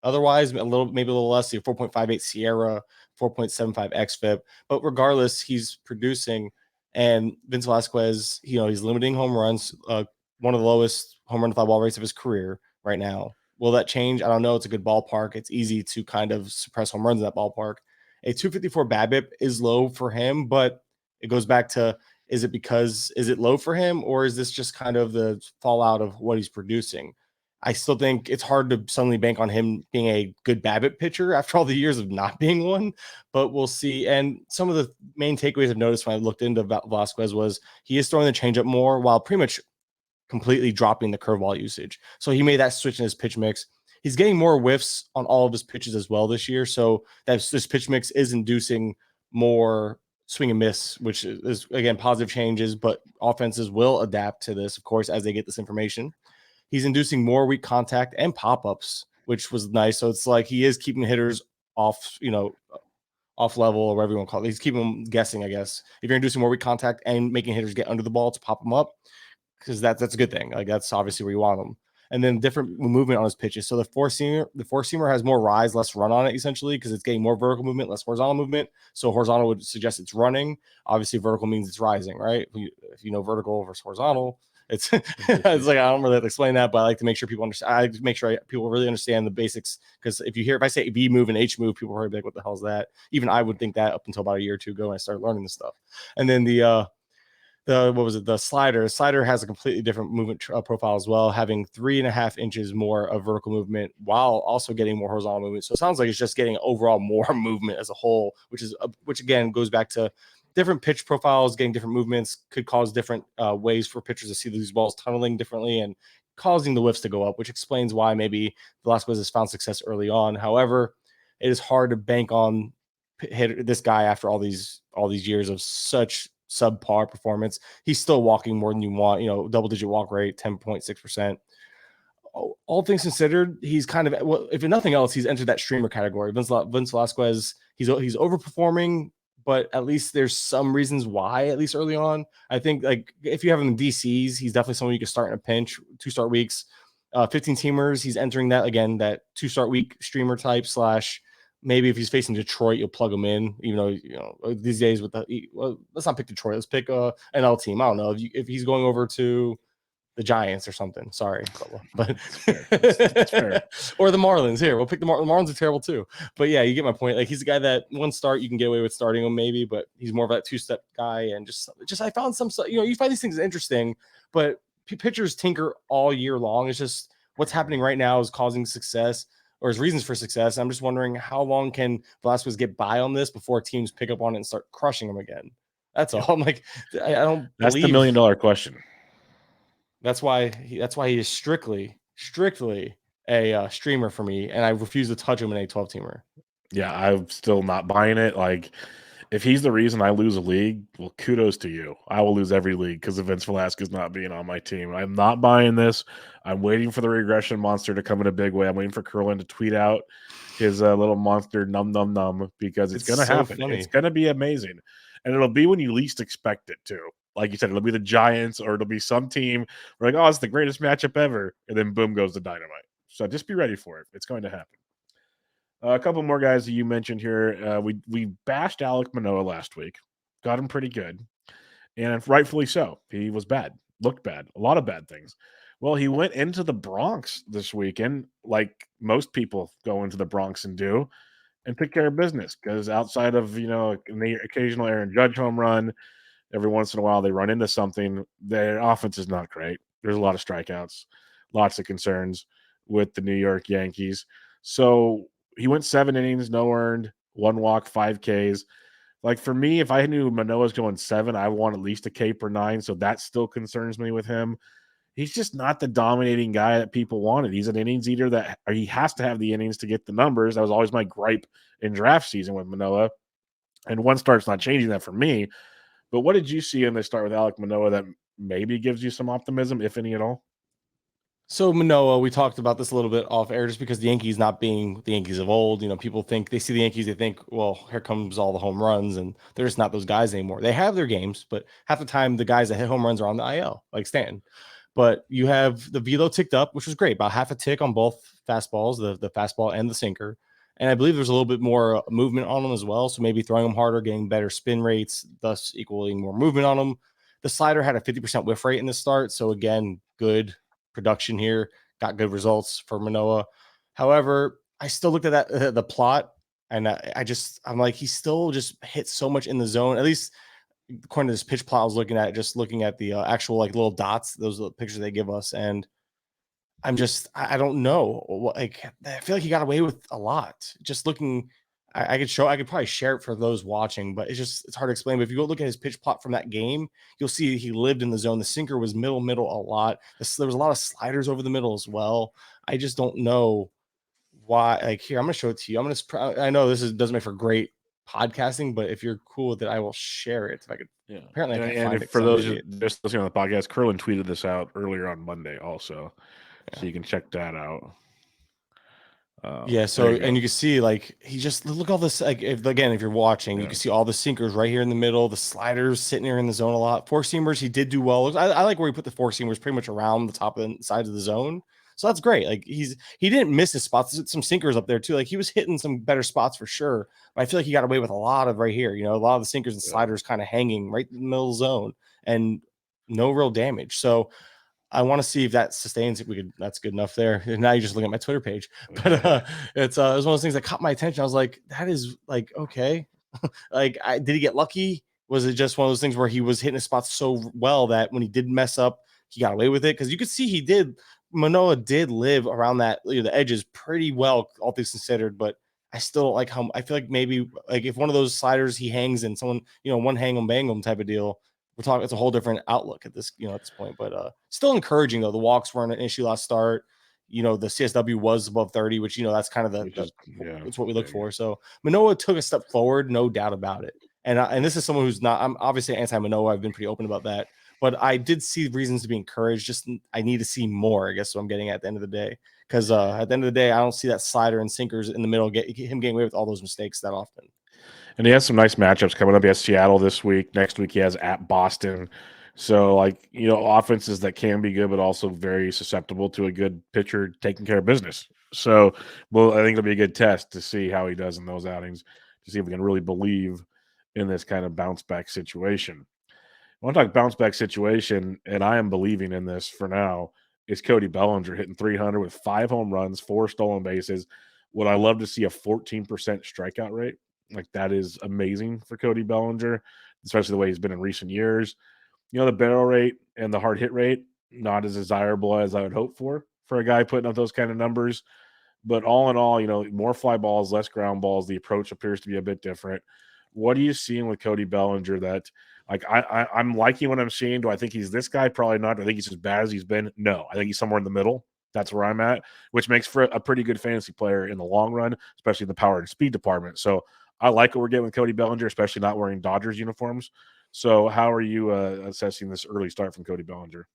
[SPEAKER 2] Otherwise, maybe a little less. 4.58 Sierra, 4.75 xFIP. But regardless, he's producing. And Vince Velasquez, you know, he's limiting home runs, one of the lowest home run to fly ball rates of his career right now. Will that change? I don't know. It's a good ballpark. It's easy to kind of suppress home runs in that ballpark. A 254 BABIP is low for him, but it goes back to, is it low for him, or is this just kind of the fallout of what he's producing? I still think it's hard to suddenly bank on him being a good BABIP pitcher after all the years of not being one, but we'll see. And some of the main takeaways I've noticed when I looked into Velasquez was he is throwing the changeup more while pretty much completely dropping the curveball usage. So he made that switch in his pitch mix. He's getting more whiffs on all of his pitches as well this year. So this pitch mix is inducing more swing and miss, which is again positive changes, but offenses will adapt to this, of course, as they get this information. He's inducing more weak contact and pop-ups, which was nice. So it's like he is keeping hitters off, you know, off level or whatever you want to call it. He's keeping them guessing, I guess. If you're inducing more weak contact and making hitters get under the ball to pop them up, because that's a good thing. Like that's obviously where you want them. And then different movement on his pitches. So the four seamer has more rise, less run on it, essentially, because it's getting more vertical movement, less horizontal movement. So horizontal would suggest it's running. Obviously, vertical means it's rising, right? If you know vertical versus horizontal, it's it's like I don't really have to explain that, but I like to make sure people understand. I make sure people really understand the basics, because if I say V move and H move, people are probably like, "What the hell is that?" Even I would think that up until about a year or two ago when I started learning this stuff. And then the slider. The slider has a completely different movement profile as well, having 3.5 inches more of vertical movement while also getting more horizontal movement. So it sounds like it's just getting overall more movement as a whole, which again goes back to different pitch profiles. Getting different movements could cause different ways for pitchers to see these balls tunneling differently and causing the whiffs to go up, which explains why maybe Velasquez has found success early on. However, it is hard to bank on this guy after all these years of such subpar performance. He's still walking more than you want, you know, double-digit walk rate, 10.6%. All things considered, he's kind of, well, if nothing else, he's entered that streamer category. Vince Velasquez, he's overperforming, but at least there's some reasons why, at least early on. I think, like, if you have him in DCs, he's definitely someone you can start in a pinch, 2-start weeks. 15 teamers, he's entering that, again, that 2-start week streamer type / maybe if he's facing Detroit, you'll plug him in. Even though, you know, these days with let's not pick Detroit. Let's pick an L team. I don't know if he's going over to the Giants or something. Sorry, but that's fair. Or the Marlins. Here, we'll pick the Marlins are terrible too. But yeah, you get my point. Like, he's a guy that one start you can get away with starting him maybe, but he's more of that 2-step guy. And just I found some, you know, you find these things interesting, but pitchers tinker all year long. It's just what's happening right now is causing success, or his reasons for success. I'm just wondering how long can Velasquez get by on this before teams pick up on it and start crushing him again. That's all. I'm like, I don't.
[SPEAKER 1] That's the $1 million question.
[SPEAKER 2] That's why he is strictly a streamer for me, and I refuse to touch him in a 12-teamer.
[SPEAKER 1] Yeah, I'm still not buying it. Like, if he's the reason I lose a league, well, kudos to you. I will lose every league because of Vince Velasquez not being on my team. I'm not buying this. I'm waiting for the regression monster to come in a big way. I'm waiting for Kurland to tweet out his little monster num num num, because it's going to happen. Funny. It's going to be amazing. And it'll be when you least expect it to. Like you said, it'll be the Giants, or it'll be some team. We're like, oh, it's the greatest matchup ever. And then boom goes the dynamite. So just be ready for it. It's going to happen. A couple more guys that you mentioned here. We bashed Alek Manoah last week. Got him pretty good. And rightfully so. He was bad. Looked bad. A lot of bad things. Well, he went into the Bronx this weekend, like most people go into the Bronx and do, and took care of business. Because outside of, you know, the occasional Aaron Judge home run, every once in a while they run into something. Their offense is not great. There's a lot of strikeouts, lots of concerns with the New York Yankees. So he went 7 innings, no earned, 1 walk, 5 Ks. Like, for me, if I knew Manoah's going 7, I want at least a K per 9. So that still concerns me with him. he's just not the dominating guy that people wanted. He's an innings eater or he has to have the innings to get the numbers. That was always my gripe in draft season with Manoah. And one start's not changing that for me. But what did you see in this start with Alek Manoah that maybe gives you some optimism, if any at all?
[SPEAKER 2] So Manoah, we talked about this a little bit off air, just because the Yankees not being the Yankees of old, people think they see the Yankees, they think, well, here comes all the home runs, and they're just not those guys anymore. They have their games, but half the time the guys that hit home runs are on the IL, like Stanton. But you have the velo ticked up, which was great, about half a tick on both fastballs, the fastball and the sinker. And I believe there's a little bit more movement on them as well. So maybe throwing them harder, getting better spin rates, thus equaling more movement on them. The slider had a 50% whiff rate in the start. So again, good production here, got good results for Manoah. However, I still looked at that the plot, and I'm like, he still just hits so much in the zone. At least according to this pitch plot I was looking at, just looking at the actual like little dots, those little pictures they give us, and I don't know, like I feel like he got away with a lot. Just looking, I could probably share it for those watching, but it's hard to explain. But if you go look at his pitch plot from that game, you'll see he lived in the zone. The sinker was middle a lot. There was a lot of sliders over the middle as well. I just don't know why. Like here, I'm gonna show it to you. I know this doesn't make for great podcasting, but if you're cool with it, I will share it. If I could,
[SPEAKER 1] yeah.
[SPEAKER 2] Apparently I can't find it.
[SPEAKER 1] For those just listening on the podcast, Kurland tweeted this out earlier on Monday, also, so you can check that out.
[SPEAKER 2] Yeah, so you can see like he just look all this, like if you're watching, you can see all the sinkers right here in the middle, the sliders sitting here in the zone a lot. Four seamers, he did do well. I like where he put the four seamers pretty much around the top of the sides of the zone. So that's great. Like he didn't miss his spots. There's some sinkers up there too. Like he was hitting some better spots for sure. But I feel like he got away with a lot of right here. A lot of the sinkers and sliders kind of hanging right in the middle of the zone and no real damage. So I want to see if that sustains. That's good enough there. And now you just look at my Twitter page, but it was one of those things that caught my attention. I was like, that is like, okay. Like, did he get lucky? Was it just one of those things where he was hitting his spots so well that when he did mess up, he got away with it? Because you could see Manoah did live around that, the edges pretty well, all things considered. But I still don't like how I feel like maybe like if one of those sliders he hangs in, someone, one hang 'em bang 'em type of deal, we're talking, it's a whole different outlook at this, at this point. But still encouraging though. The walks weren't an issue last start. The CSW was above 30, which that's kind of it's what we look for. So Manoah took a step forward, no doubt about it. And this is someone who's not, I'm obviously anti-Manoah. I've been pretty open about that. But I did see reasons to be encouraged. Just I need to see more, I guess what I'm getting at the end of the day. Because at the end of the day, I don't see that slider and sinkers in the middle him getting away with all those mistakes that often.
[SPEAKER 1] And he has some nice matchups coming up. He has Seattle this week. Next week he has at Boston. So, offenses that can be good, but also very susceptible to a good pitcher taking care of business. So, I think it'll be a good test to see how he does in those outings, to see if we can really believe in this kind of bounce back situation. I want to talk bounce back situation, and I am believing in this for now, is Cody Bellinger hitting 300 with 5 home runs, 4 stolen bases. Would I love to see a 14% strikeout rate? Like, that is amazing for Cody Bellinger, especially the way he's been in recent years. The barrel rate and the hard hit rate, not as desirable as I would hope for a guy putting up those kind of numbers. But all in all, more fly balls, less ground balls. The approach appears to be a bit different. What are you seeing with Cody Bellinger that, like, I'm liking what I'm seeing? Do I think he's this guy? Probably not. Do I think he's as bad as he's been? No. I think he's somewhere in the middle. That's where I'm at, which makes for a pretty good fantasy player in the long run, especially in the power and speed department. So I like what we're getting with Cody Bellinger, especially not wearing Dodgers uniforms. So how are you assessing this early start from Cody Bellinger?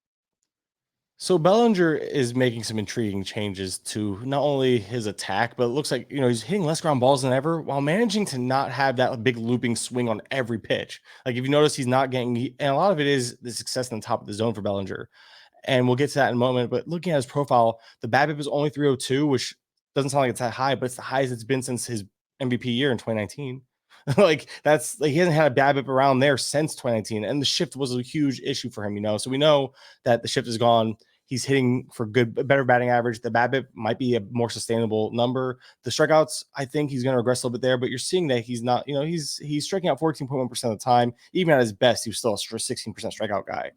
[SPEAKER 2] So Bellinger is making some intriguing changes to not only his attack, but it looks like, he's hitting less ground balls than ever while managing to not have that big looping swing on every pitch. Like if you notice, he's not getting, and a lot of it is the success in the top of the zone for Bellinger. And we'll get to that in a moment. But looking at his profile, the BABIP is only 302, which doesn't sound like it's that high, but it's the highest it's been since his MVP year in 2019. Like that's like he hasn't had a BABIP around there since 2019, and the shift was a huge issue for him. So we know that the shift is gone. He's hitting for better batting average. The BABIP might be a more sustainable number. The strikeouts, I think he's going to regress a little bit there, but you're seeing that he's not. He's striking out 14.1% of the time. Even at his best, he was still a 16% strikeout guy.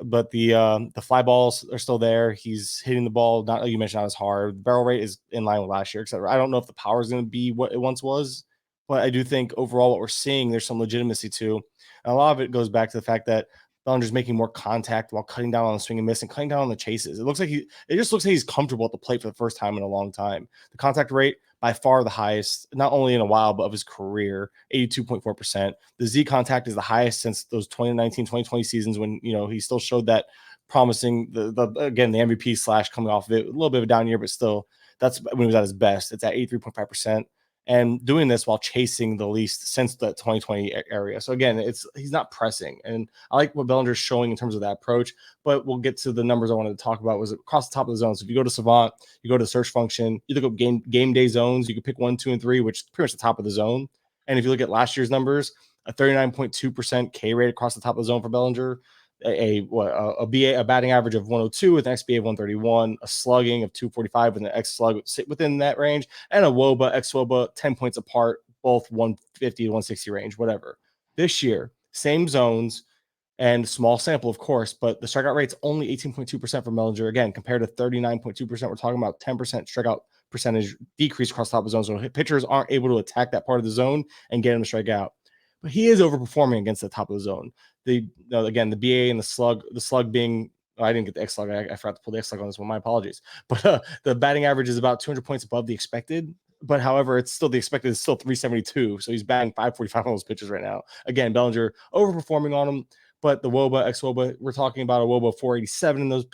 [SPEAKER 2] But the fly balls are still there. He's hitting the ball, not like you mentioned, not as hard. The barrel rate is in line with last year, except I don't know if the power is going to be what it once was. But I do think overall what we're seeing, there's some legitimacy to. And a lot of it goes back to the fact that Bellinger's making more contact while cutting down on the swing and miss and cutting down on the chases. It just looks like he's comfortable at the plate for the first time in a long time. The contact rate by far the highest, not only in a while, but of his career, 82.4%. The Z contact is the highest since those 2019, 2020 seasons when, he still showed that promising, again, the MVP slash coming off of it, a little bit of a down year, but still, that's when he was at his best. It's at 83.5%. And doing this while chasing the least since the 2020 area. So again, he's not pressing. And I like what Bellinger's showing in terms of that approach, but we'll get to the numbers I wanted to talk about was across the top of the zone. So if you go to Savant, you go to search function, you look up game day zones, you can pick 1, 2, and 3, which is pretty much the top of the zone. And if you look at last year's numbers, a 39.2% K rate across the top of the zone for Bellinger, a batting average of 102 with an XBA of 131, a slugging of 245 with an X slug sit within that range, and a WOBA, X WOBA 10 points apart, both 150 to 160 range, whatever. This year, same zones and small sample, of course, but the strikeout rate's only 18.2% for Bellinger, again, compared to 39.2%. We're talking about 10% strikeout percentage decrease across the top of the zone. So pitchers aren't able to attack that part of the zone and get him to strike out. But he is overperforming against the top of the zone. Again, the BA and the slug being, I didn't get the X slug. I forgot to pull the X slug on this one. My apologies. But the batting average is about 200 points above the expected. But however, it's still the expected is still 372. So he's batting 545 on those pitches right now. Again, Bellinger overperforming on him. But the WOBA, X WOBA, we're talking about a WOBA 487 in those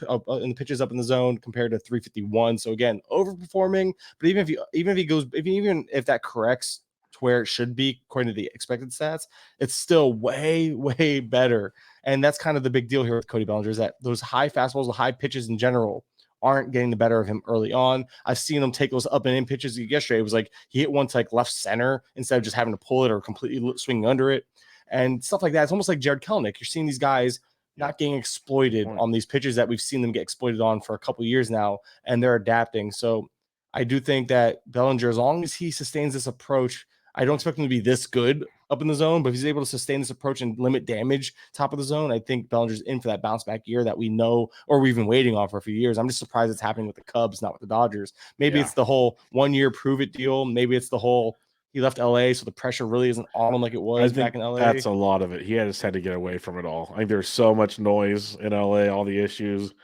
[SPEAKER 2] in the pitches up in the zone compared to 351. So again, overperforming. But even if that corrects to where it should be according to the expected stats, it's still way, way better. And that's kind of the big deal here with Cody Bellinger is that those high fastballs, the high pitches in general, aren't getting the better of him early on. I've seen him take those up and in pitches. Yesterday, it was like he hit one to like left center instead of just having to pull it or completely swinging under it and stuff like that. It's almost like Jared Kelenic. You're seeing these guys not getting exploited on these pitches that we've seen them get exploited on for a couple of years now, and they're adapting. So I do think that Bellinger, as long as he sustains this approach, I don't expect him to be this good up in the zone, but if he's able to sustain this approach and limit damage top of the zone, I think Bellinger's in for that bounce back year that we know, or we've been waiting on for a few years. I'm just surprised it's happening with the Cubs, not with the Dodgers. Maybe it's the whole 1 year prove it deal. Maybe it's the whole he left LA, so the pressure really isn't on him like it was back in LA.
[SPEAKER 1] That's a lot of it. He just had to get away from it all. I think there's so much noise in LA, all the issues.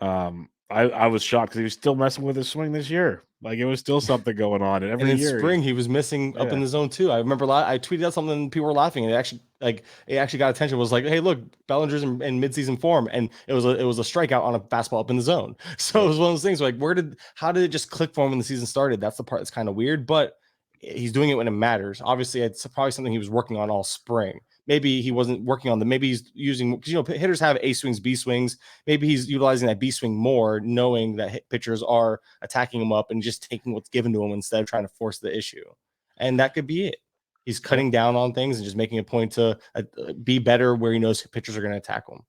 [SPEAKER 1] I was shocked because he was still messing with his swing this year. Like it was still something going on. And every year,
[SPEAKER 2] spring he was missing up in the zone too. I remember I tweeted out something and people were laughing, and it actually got attention. It was like, hey, look, Bellinger's in midseason form, and it was a strikeout on a fastball up in the zone. So it was one of those things where, like, how did it just click for him when the season started? That's the part that's kind of weird, but he's doing it when it matters. Obviously, it's probably something he was working on all spring. Maybe he wasn't working on maybe he's using, because hitters have A swings, B swings. Maybe he's utilizing that B swing more, knowing that pitchers are attacking him up and just taking what's given to him instead of trying to force the issue. And that could be it. He's cutting down on things and just making a point to be better where he knows pitchers are going to attack him.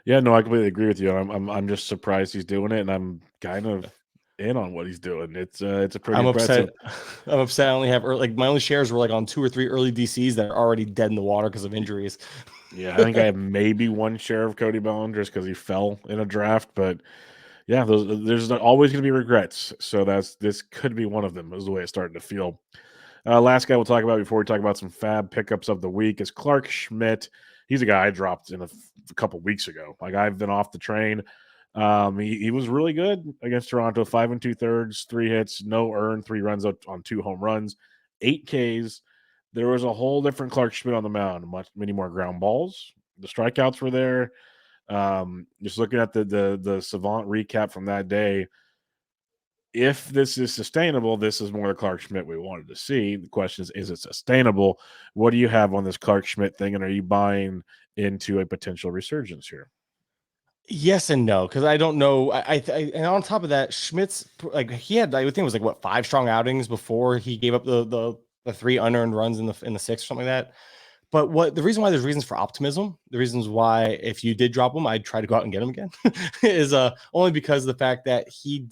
[SPEAKER 1] Yeah, no, I completely agree with you. I'm just surprised he's doing it, and I'm kind of in on what he's doing. It's a pretty impressive.
[SPEAKER 2] I'm upset. I only have my only shares were like on 2 or 3 early DCs that are already dead in the water because of injuries.
[SPEAKER 1] Yeah, I think I have maybe 1 share of Cody Bellinger just because he fell in a draft, but yeah, there's always going to be regrets. So this could be one of them. Is the way it's starting to feel. Last guy we'll talk about before we talk about some FAAB pickups of the week is Clarke Schmidt. He's a guy I dropped in a couple weeks ago. Like I've been off the train. He was really good against Toronto. 5 2/3, 3 hits, no earned, 3 runs on 2 home runs, 8 Ks. There was a whole different Clarke Schmidt on the mound. Many more ground balls. The strikeouts were there. Just looking at the Savant recap from that day. If this is sustainable, this is more the Clarke Schmidt we wanted to see. The question is it sustainable? What do you have on this Clarke Schmidt thing, and are you buying into a potential resurgence here?
[SPEAKER 2] Yes and no, because I don't know. And on top of that, Schmidt's he had, I would think it was 5 strong outings before he gave up the 3 unearned runs in the 6th, something like that. But the reason why there's reasons for optimism, the reasons why if you did drop him, I'd try to go out and get him again, is only because of the fact that he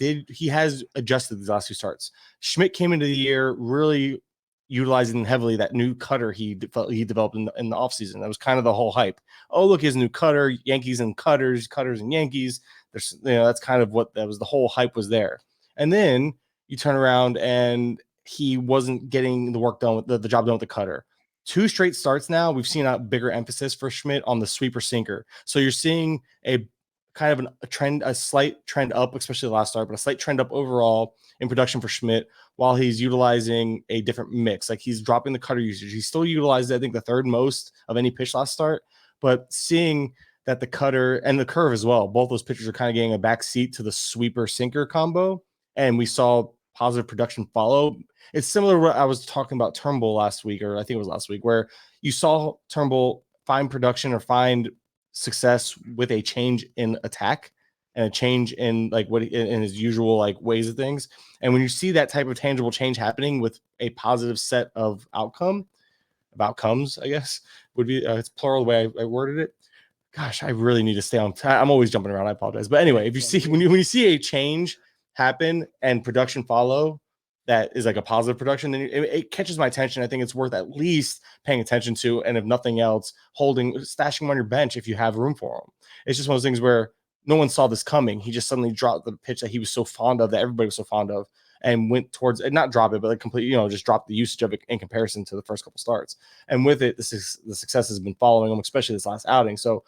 [SPEAKER 2] has adjusted these last 2 starts. Schmidt came into the year really utilizing heavily that new cutter he developed in the offseason. That was kind of the whole hype. Oh, look, he has a new cutter, Yankees and cutters and Yankees. There's that's kind of what that was. The whole hype was there. And then you turn around and he wasn't getting the work done with the job done with the cutter. 2 straight starts now, we've seen a bigger emphasis for Schmidt on the sweeper sinker. So you're seeing a kind of a slight trend up, especially the last start, but a slight trend up overall in production for Schmidt while he's utilizing a different mix. Like he's dropping the cutter usage. He still utilized, I think, the third most of any pitch last start, but seeing that the cutter and the curve as well, both those pitchers are kind of getting a back seat to the sweeper sinker combo. And we saw positive production follow. It's similar to what I was talking about Turnbull last week, or I think it was last week, where you saw Turnbull find production or find success with a change in attack and a change in like what in his usual like ways of things. And when you see that type of tangible change happening with a positive set of outcomes, I guess would be it's plural the way I worded it. Gosh, I really need to stay on. I'm always jumping around. I apologize. But anyway, if you see when you see a change happen and production follow, that is like a positive production, then it catches my attention. I think it's worth at least paying attention to, and if nothing else, stashing them on your bench if you have room for them. It's just one of those things where no one saw this coming. He just suddenly dropped the pitch that he was so fond of, that everybody was so fond of, and went towards not drop it, but like completely, just drop the usage of it in comparison to the first couple starts. And with it, the success has been following him, especially this last outing. So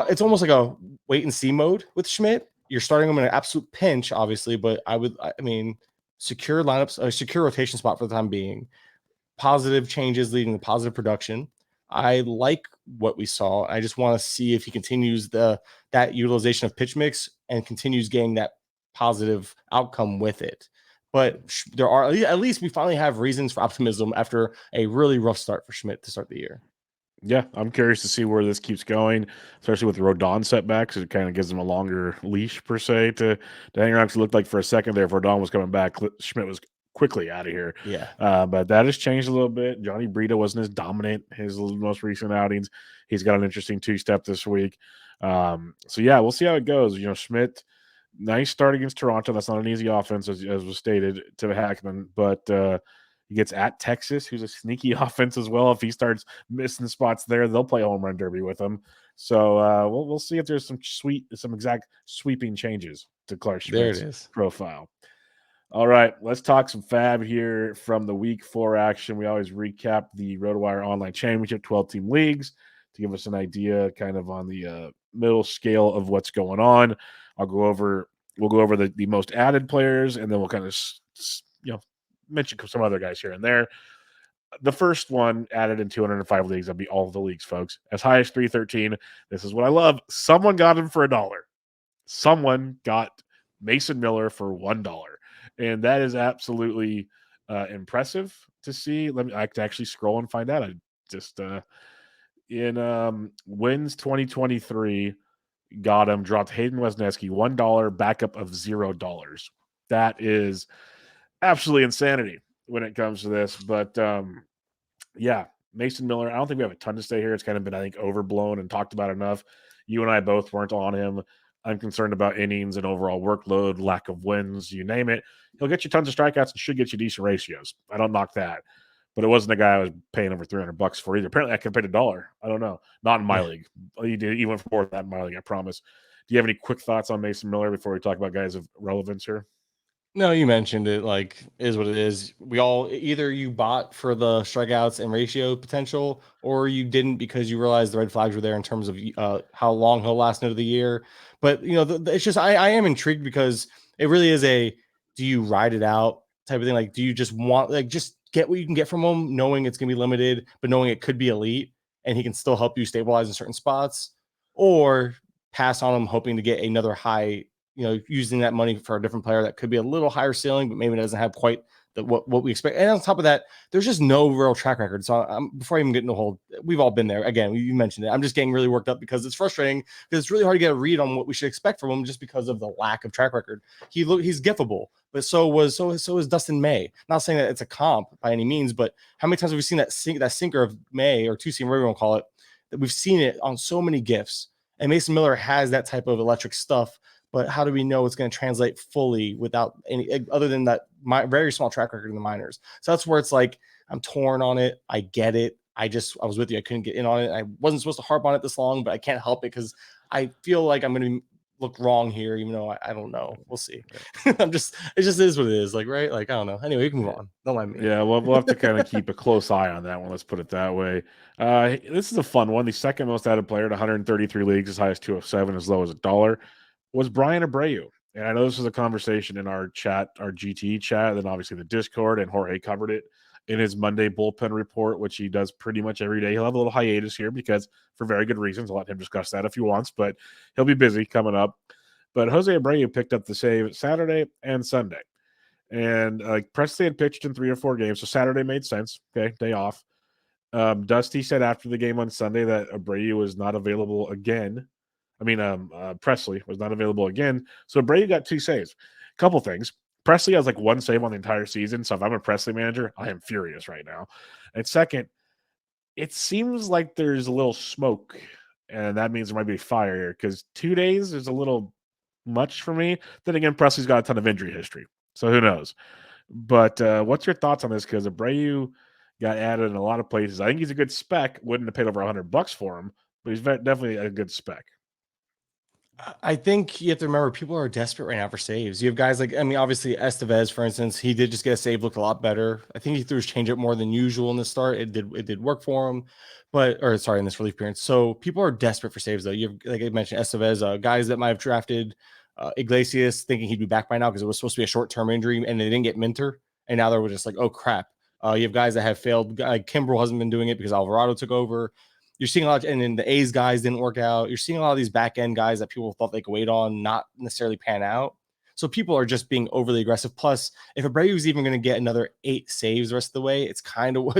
[SPEAKER 2] it's almost like a wait and see mode with Schmidt. You're starting him in an absolute pinch, obviously, but I mean, secure lineups, a secure rotation spot for the time being, positive changes leading to positive production. I like what we saw. I just want to see if he continues that utilization of pitch mix and continues getting that positive outcome with it. But there are, at least we finally have reasons for optimism after a really rough start for Schmidt to start the year.
[SPEAKER 1] Yeah, I'm curious to see where this keeps going, especially with Rodon setbacks. It kind of gives him a longer leash, per se, to hang around. Because it looked like for a second there, if Rodon was coming back, Schmidt was quickly out of here.
[SPEAKER 2] Yeah.
[SPEAKER 1] But that has changed a little bit. Johnny Brito wasn't as dominant his most recent outings. He's got an interesting 2-step this week. So, yeah, we'll see how it goes. Schmidt, nice start against Toronto. That's not an easy offense, as was stated, to Hackman. But he gets at Texas, who's a sneaky offense as well. If he starts missing spots there, they'll play home run derby with him. So we'll see if there's some exact sweeping changes to Clarke Schmidt's profile. All right, let's talk some FAAB here from the Week 4 action. We always recap the RotoWire Online Championship 12-team leagues to give us an idea kind of on the middle scale of what's going on. We'll go over the most added players, and then we'll kind of mention some other guys here and there. The first one added in 205 leagues. That'd be all of the leagues, folks. As high as 313. This is what I love. Someone got him for $1. Someone got Mason Miller for $1. And that is absolutely impressive to see. I can actually scroll and find out. I just in wins 2023 got him, dropped Hayden Wesneski $1, backup of $0. That is absolutely insanity when it comes to this. But yeah, Mason Miller, I don't think we have a ton to say here. It's kind of been, I think, overblown and talked about enough. You and I both weren't on him. I'm concerned about innings and overall workload, lack of wins, you name it. He'll get you tons of strikeouts and should get you decent ratios. I don't knock that. But it wasn't a guy I was paying over $300 for either. Apparently, I could have paid $1. I don't know. Not in my league. He went for more than that in my league, I promise. Do you have any quick thoughts on Mason Miller before we talk about guys of relevance here?
[SPEAKER 2] No, you mentioned it, like, is what it is. We all, either you bought for the strikeouts and ratio potential, or you didn't because you realized the red flags were there in terms of how long he'll last into the year. But, it's just, I am intrigued because it really is do you ride it out type of thing? Like, do you just want, like, just get what you can get from him, knowing it's going to be limited, but knowing it could be elite and he can still help you stabilize in certain spots, or pass on him hoping to get another high, using that money for a different player that could be a little higher ceiling, but maybe doesn't have quite what we expect. And on top of that, there's just no real track record. So before I even get into the whole, we've all been there. Again, you mentioned it. I'm just getting really worked up because it's frustrating because it's really hard to get a read on what we should expect from him just because of the lack of track record. He's giftable, but so is Dustin May. Not saying that it's a comp by any means, but how many times have we seen that sinker of May, or two-seam, whatever you want to call it, that we've seen it on so many gifts. And Mason Miller has that type of electric stuff. But how do we know it's going to translate fully without any other than that very small track record in the minors? So that's where it's like I'm torn on it. I get it. I was with you. I couldn't get in on it. I wasn't supposed to harp on it this long, but I can't help it because I feel like I'm going to be look wrong here, even though I don't know. We'll see. It just is what it is. Like, right? Like, I don't know. Anyway, you can move on. Don't mind me.
[SPEAKER 1] Yeah, we'll have to kind of keep a close eye on that one. Let's put it that way. This is a fun one. The second most added player to 133 leagues, as high as 207, as low as $1, was Brian Abreu. And I know this was a conversation in our chat, our GTE chat, and then obviously the Discord, and Jorge covered it in his Monday bullpen report, which he does pretty much every day. He'll have a little hiatus here because for very good reasons. I'll let him discuss that if he wants, but he'll be busy coming up. But Jose Abreu picked up the save Saturday and Sunday. And Presley had pitched in 3 or 4 games, so Saturday made sense. Okay, day off. Dusty said after the game on Sunday that Abreu was not available again. Presley was not available again. So Abreu got 2 saves. Couple things. Presley has like 1 save on the entire season. So if I'm a Presley manager, I am furious right now. And second, it seems like there's a little smoke, and that means there might be fire here because 2 days is a little much for me. Then again, Presley's got a ton of injury history. So who knows? But what's your thoughts on this? Because Abreu got added in a lot of places. I think he's a good spec. Wouldn't have paid over $100 for him, but he's definitely a good spec.
[SPEAKER 2] I think you have to remember people are desperate right now for saves. You have guys like, obviously Estevez, for instance, he did just get a save, looked a lot better. I think he threw his changeup more than usual in the start. It did work for him, in this relief appearance. So people are desperate for saves though. You have, like I mentioned, Estevez, guys that might have drafted Iglesias thinking he'd be back by now because it was supposed to be a short-term injury and they didn't get Minter, and now they're just like, oh crap. You have guys that have failed. Kimbrel hasn't been doing it because Alvarado took over. You're seeing a lot, and then the A's guys didn't work out. You're seeing a lot of these back end guys that people thought they could wait on, not necessarily pan out. So people are just being overly aggressive. Plus, if Abreu is even going to get another 8 saves the rest of the way, it's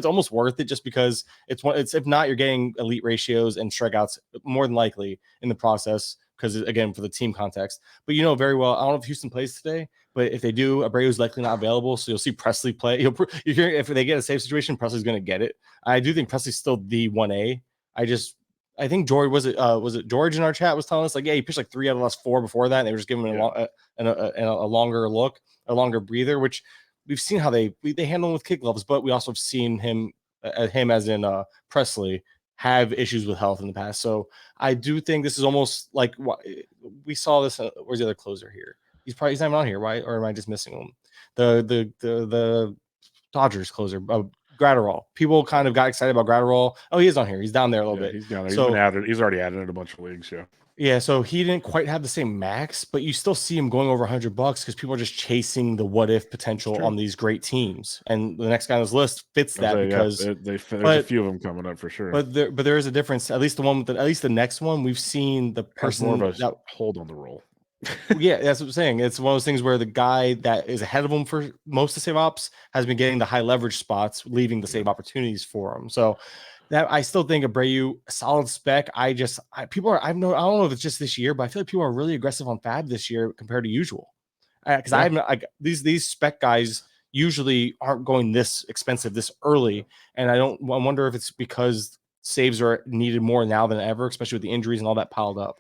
[SPEAKER 2] almost worth it just because it's if not, you're getting elite ratios and strikeouts more than likely in the process. Because again, for the team context, but you know very well, I don't know if Houston plays today, but if they do, Abreu is likely not available. So you'll see Presley play. You're hearing if they get a save situation, Presley's going to get it. I do think Presley's still the 1A. I think George was it George in our chat was telling us like, yeah, he pitched like 3 out of the last 4 before that, and they were just giving him a longer look, a longer breather, which we've seen how they handle him with kick gloves, but we also have seen him as in Presley have issues with health in the past. So I do think this is almost like what we saw this. Where's the other closer here? He's not even on here, right? Or am I just missing him? The Dodgers closer. Gratterall. People kind of got excited about Gratterall. Oh, he is on here. He's down there a little bit.
[SPEAKER 1] He's down there. So, he's been added. He's already added in a bunch of leagues. Yeah.
[SPEAKER 2] Yeah. So he didn't quite have the same max, but you still see him going over $100 because people are just chasing the what if potential on these great teams. And the next guy on this list fits that because
[SPEAKER 1] there's a few of them coming up for sure.
[SPEAKER 2] But there is a difference. At least the next one we've seen the person
[SPEAKER 1] more of a hold on the roll.
[SPEAKER 2] Yeah, that's what I'm saying. It's one of those things where the guy that is ahead of him for most of save ops has been getting the high leverage spots, leaving the save opportunities for him. So that I still think Abreu, a solid spec. I don't know if it's just this year, but I feel like people are really aggressive on FAAB this year compared to usual. Because these spec guys usually aren't going this expensive this early, and I wonder if it's because saves are needed more now than ever, especially with the injuries and all that piled up.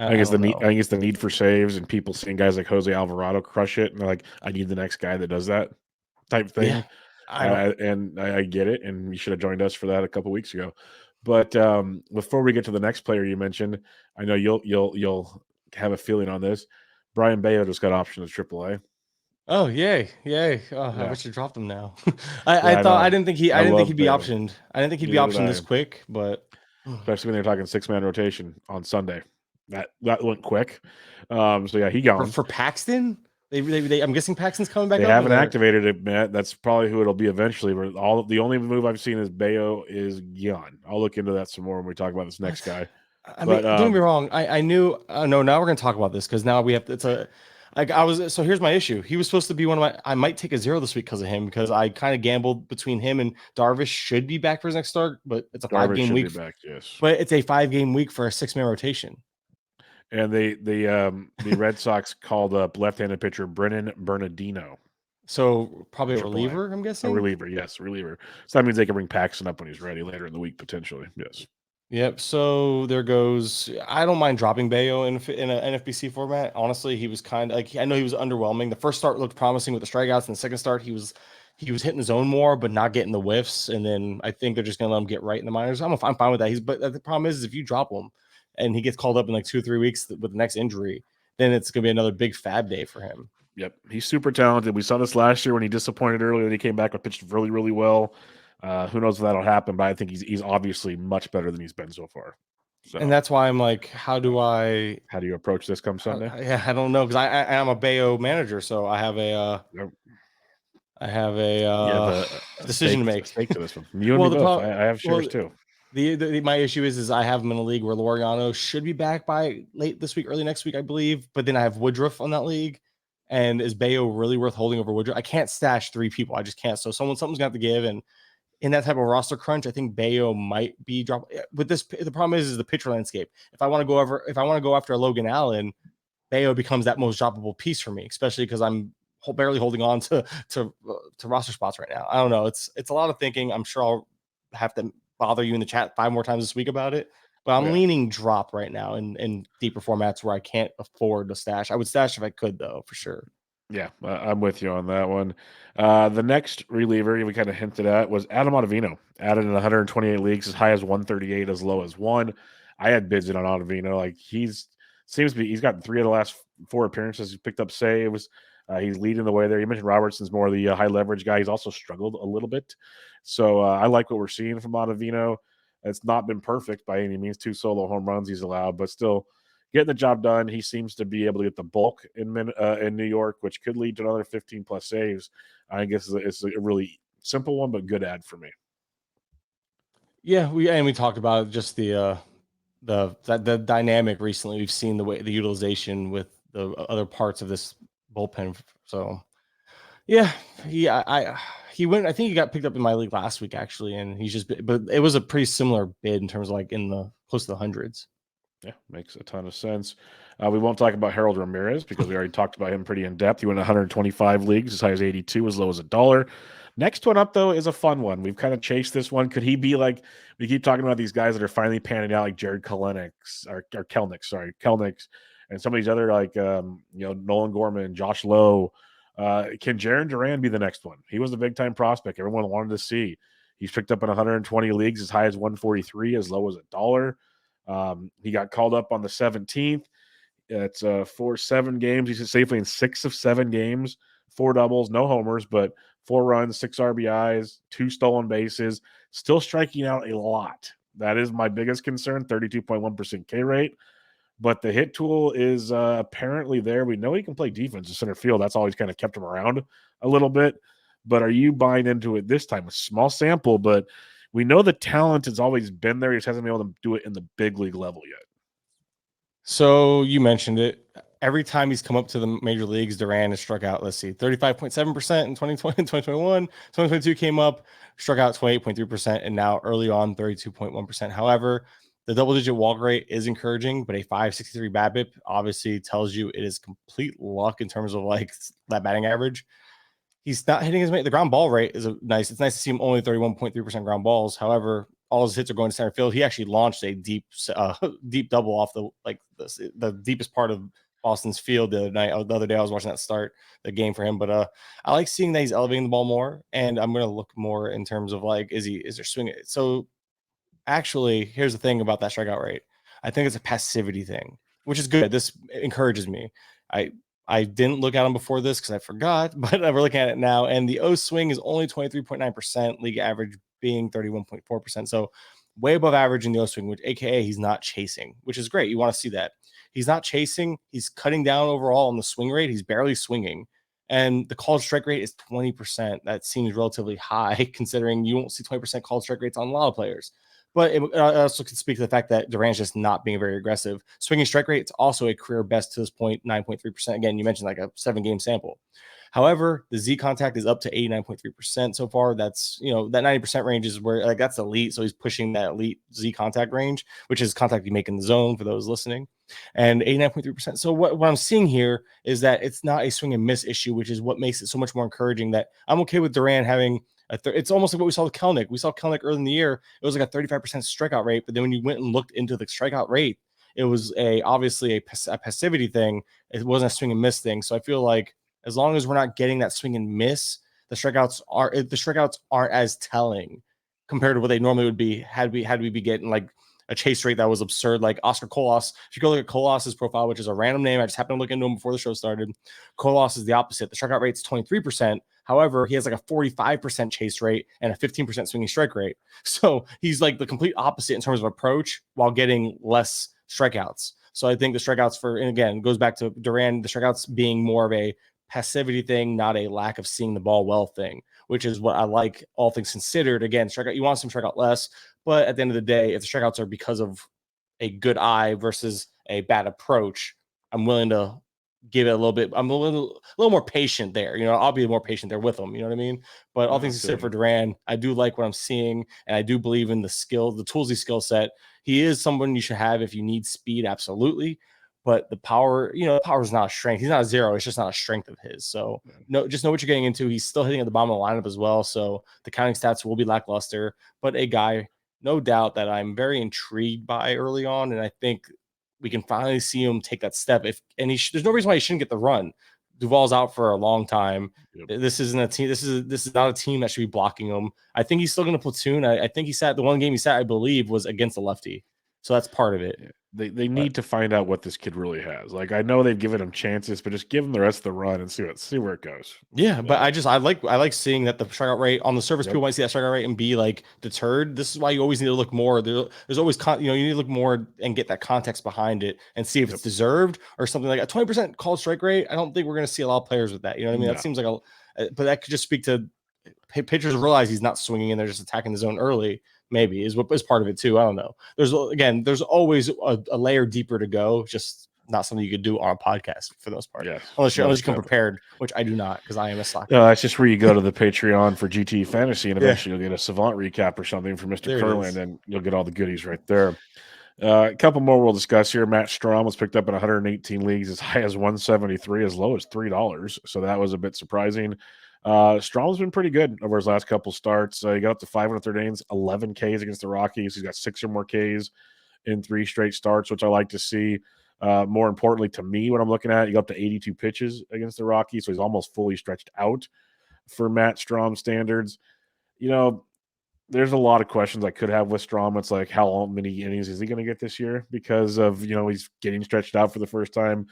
[SPEAKER 1] I think it's the need for saves and people seeing guys like Jose Alvarado crush it, and they're like, I need the next guy that does that type thing. Yeah, I get it, and you should have joined us for that a couple weeks ago. But before we get to the next player you mentioned, I know you'll have a feeling on this. Brian Bello just got optioned to AAA.
[SPEAKER 2] Oh, yay. I wish you dropped him now. I didn't think he'd be optioned. I didn't think he'd be optioned this quick, but
[SPEAKER 1] especially when they're talking 6-man rotation on Sunday. That went quick. So yeah, he gone.
[SPEAKER 2] For Paxton? I'm guessing Paxton's coming back.
[SPEAKER 1] They haven't activated it, Matt. That's probably who it'll be eventually. But the only move I've seen is Bello is gone. I'll look into that some more when we talk about this next guy.
[SPEAKER 2] Don't get me wrong. I knew. No, now we're gonna talk about this because now we have. So here's my issue. He was supposed to be one of my. I might take a 0 this week because of him because I kind of gambled between him and Darvish should be back for his next start, but it's a 5-game week.
[SPEAKER 1] Yes.
[SPEAKER 2] But it's a 5-game week for a 6-man rotation.
[SPEAKER 1] And the Red Sox called up left-handed pitcher Brennan Bernardino.
[SPEAKER 2] So probably a reliever, I'm guessing?
[SPEAKER 1] A reliever, yes, reliever. So that means they can bring Paxton up when he's ready later in the week, potentially. Yes.
[SPEAKER 2] Yep. So there goes. I don't mind dropping Bello in an NFBC format. Honestly, he was kind of like, I know he was underwhelming. The first start looked promising with the strikeouts, and the second start he was hitting the zone more, but not getting the whiffs. And then I think they're just gonna let him get right in the minors. I'm fine with that. But the problem is if you drop him, and he gets called up in like 2 or 3 weeks with the next injury, then it's going to be another big FAAB day for him.
[SPEAKER 1] Yep, he's super talented. We saw this last year when he disappointed earlier, and he came back and pitched really, really well. Who knows if that'll happen, but I think he's obviously much better than he's been so far. So,
[SPEAKER 2] and that's why I'm like, how do you
[SPEAKER 1] approach this come Sunday?
[SPEAKER 2] I don't know, because I'm a Bayo manager, so I have a decision to make.
[SPEAKER 1] Stake to this one. You and me both. I have shares too.
[SPEAKER 2] My issue is I have him in a league where Laureano should be back by late this week, early next week, I believe. But then I have Woodruff on that league. And is Bayo really worth holding over Woodruff? I can't stash 3 people. I just can't. So something's going to have to give. And in that type of roster crunch, I think Bayo might be dropped. With this, the problem is the pitcher landscape. If I want to go after a Logan Allen, Bayo becomes that most droppable piece for me, especially because I'm barely holding on to roster spots right now. I don't know. It's a lot of thinking. I'm sure I'll have to bother you in the chat 5 more times this week about it, but I'm leaning drop right now in deeper formats where I can't afford to stash. I would stash if I could, though, for sure.
[SPEAKER 1] Yeah, I'm with you on that one. The next reliever we kind of hinted at was Adam Ottavino, added in 128 leagues, as high as 138, as low as 1. I had bids in on Ottavino. Like he's gotten 3 of the last 4 appearances. He's picked up saves. He's leading the way there. You mentioned Robertson's more the high leverage guy. He's also struggled a little bit. So I like what we're seeing from Ottavino. It's not been perfect by any means. 2 solo home runs he's allowed, but still getting the job done. He seems to be able to get the bulk in New York, which could lead to another 15-plus saves. I guess it's a really simple one, but good ad for me.
[SPEAKER 2] Yeah, we talked about it, just the dynamic recently. We've seen the utilization with the other parts of this bullpen. So yeah, he went. I think he got picked up in my league last week actually, and but it was a pretty similar bid in terms of like in the close to the hundreds.
[SPEAKER 1] Yeah, makes a ton of sense. We won't talk about Harold Ramirez because we already talked about him pretty in depth. He went 125 leagues, as high as 82, as low as $1. Next one up, though, is a fun one. We've kind of chased this one. Could he be like, we keep talking about these guys that are finally panning out, like Jared Kelenic, and some of these other, like, Nolan Gorman, Josh Lowe. Can Jarren Duran be the next one? He was a big-time prospect everyone wanted to see. He's picked up in 120 leagues, as high as 143, as low as $1. He got called up on the 17th. It's 7 games. He's safely in 6 of 7 games, 4 doubles, no homers, but 4 runs, 6 RBIs, 2 stolen bases, still striking out a lot. That is my biggest concern, 32.1% K rate. But the hit tool is apparently there. We know he can play defense in center field. That's always kind of kept him around a little bit. But are you buying into it this time? A small sample, but we know the talent has always been there. He just hasn't been able to do it in the big league level yet.
[SPEAKER 2] So you mentioned it. Every time he's come up to the major leagues, Duran has struck out, let's see, 35.7% in 2020 and 2021. 2022 came up, struck out 28.3%, and now early on, 32.1%. However, the double-digit walk rate is encouraging, but a 5.63 BABIP obviously tells you it is complete luck in terms of like that batting average. He's not hitting the ground ball rate is nice. It's nice to see him only 31.3% ground balls. However, all his hits are going to center field. He actually launched a deep double off the deepest part of Boston's field the other day. I was watching the game for him, but I like seeing that he's elevating the ball more, and I'm going to look more in terms of like, is there swing? So actually, here's the thing about that strikeout rate. I think it's a passivity thing, which is good. This encourages me. I didn't look at them before this because I forgot, but we're looking at it now. And the O swing is only 23.9%, league average being 31.4%. So way above average in the O swing, which AKA he's not chasing, which is great. You want to see that. He's not chasing. He's cutting down overall on the swing rate. He's barely swinging. And the called strike rate is 20%. That seems relatively high considering you won't see 20% called strike rates on a lot of players. But it also can speak to the fact that Duran's just not being very aggressive. Swinging strike rate is also a career best to this point, 9.3%. Again, you mentioned like a 7-game sample. However, the Z contact is up to 89.3% so far. That's, that 90% range is where like that's elite. So he's pushing that elite Z contact range, which is contact you make in the zone for those listening, and 89.3%. So what I'm seeing here is that it's not a swing and miss issue, which is what makes it so much more encouraging that I'm okay with Duran having it's almost like what we saw with Kelenic. We saw Kelenic early in the year. It was like a 35% strikeout rate. But then when you went and looked into the strikeout rate, it was obviously a passivity thing. It wasn't a swing and miss thing. So I feel like as long as we're not getting that swing and miss, the strikeouts aren't as telling compared to what they normally would be had we be getting like a chase rate that was absurd. Like Oscar Colas, if you go look at Colas's profile, which is a random name, I just happened to look into him before the show started. Colas is the opposite. The strikeout rate's 23%. However, he has like a 45% chase rate and a 15% swinging strike rate. So he's like the complete opposite in terms of approach while getting less strikeouts. So I think the strikeouts and again, goes back to Duran, the strikeouts being more of a passivity thing, not a lack of seeing the ball well thing, which is what I like, all things considered. Again, strikeout, you want some strikeout less, but at the end of the day, if the strikeouts are because of a good eye versus a bad approach, I'm willing to give it a little bit. I'm a little more patient there. I'll be more patient there with them. You know what I mean? But all things considered for Duran, I do like what I'm seeing, and I do believe in the toolsy skill set. He is someone you should have if you need speed, absolutely. But the power, power is not a strength. He's not a zero. It's just not a strength of his. So just know what you're getting into. He's still hitting at the bottom of the lineup as well. So the counting stats will be lackluster, but a guy, no doubt, that I'm very intrigued by early on. And I think we can finally see him take that step. There's no reason why he shouldn't get the run. Duvall's out for a long time. Yep. This isn't a team. This is not a team that should be blocking him. I think he's still going to platoon. I think the one game he sat, I believe, was against the lefty. So that's part of it.
[SPEAKER 1] They need to find out what this kid really has. Like, I know they've given him chances, but just give him the rest of the run and see where it goes.
[SPEAKER 2] Yeah, but I like seeing that the strikeout rate on the surface. People want to see that strikeout rate and be like deterred. This is why you always need to look more. There's always you need to look more and get that context behind it and see if it's deserved or something. Like a 20% called strike rate, I don't think we're going to see a lot of players with that. You know what I mean? That seems like but that could just speak to pitchers realize he's not swinging and they're just attacking the zone early. Maybe is part of it too. I don't know. There's always a layer deeper to go. Just not something you could do on a podcast for the most part.
[SPEAKER 1] Yeah,
[SPEAKER 2] unless you come prepared, which I do not, because I am a slacker.
[SPEAKER 1] No, that's just where you go to the Patreon for GT Fantasy, and eventually you'll get a Savant recap or something from Mr. Kurland, and you'll get all the goodies right there. A couple more we'll discuss here. Matt Strahm was picked up in 118 leagues, as high as 173, as low as $3. So that was a bit surprising. Strahm's been pretty good over his last couple starts. He got up to 530 innings, 11 Ks against the Rockies. He's got 6 or more Ks in 3 straight starts, which I like to see. More importantly to me, what I'm looking at, he got up to 82 pitches against the Rockies, so he's almost fully stretched out for Matt Strahm standards. There's a lot of questions I could have with Strahm. It's like, how many innings is he going to get this year? Because of, he's getting stretched out for the first time.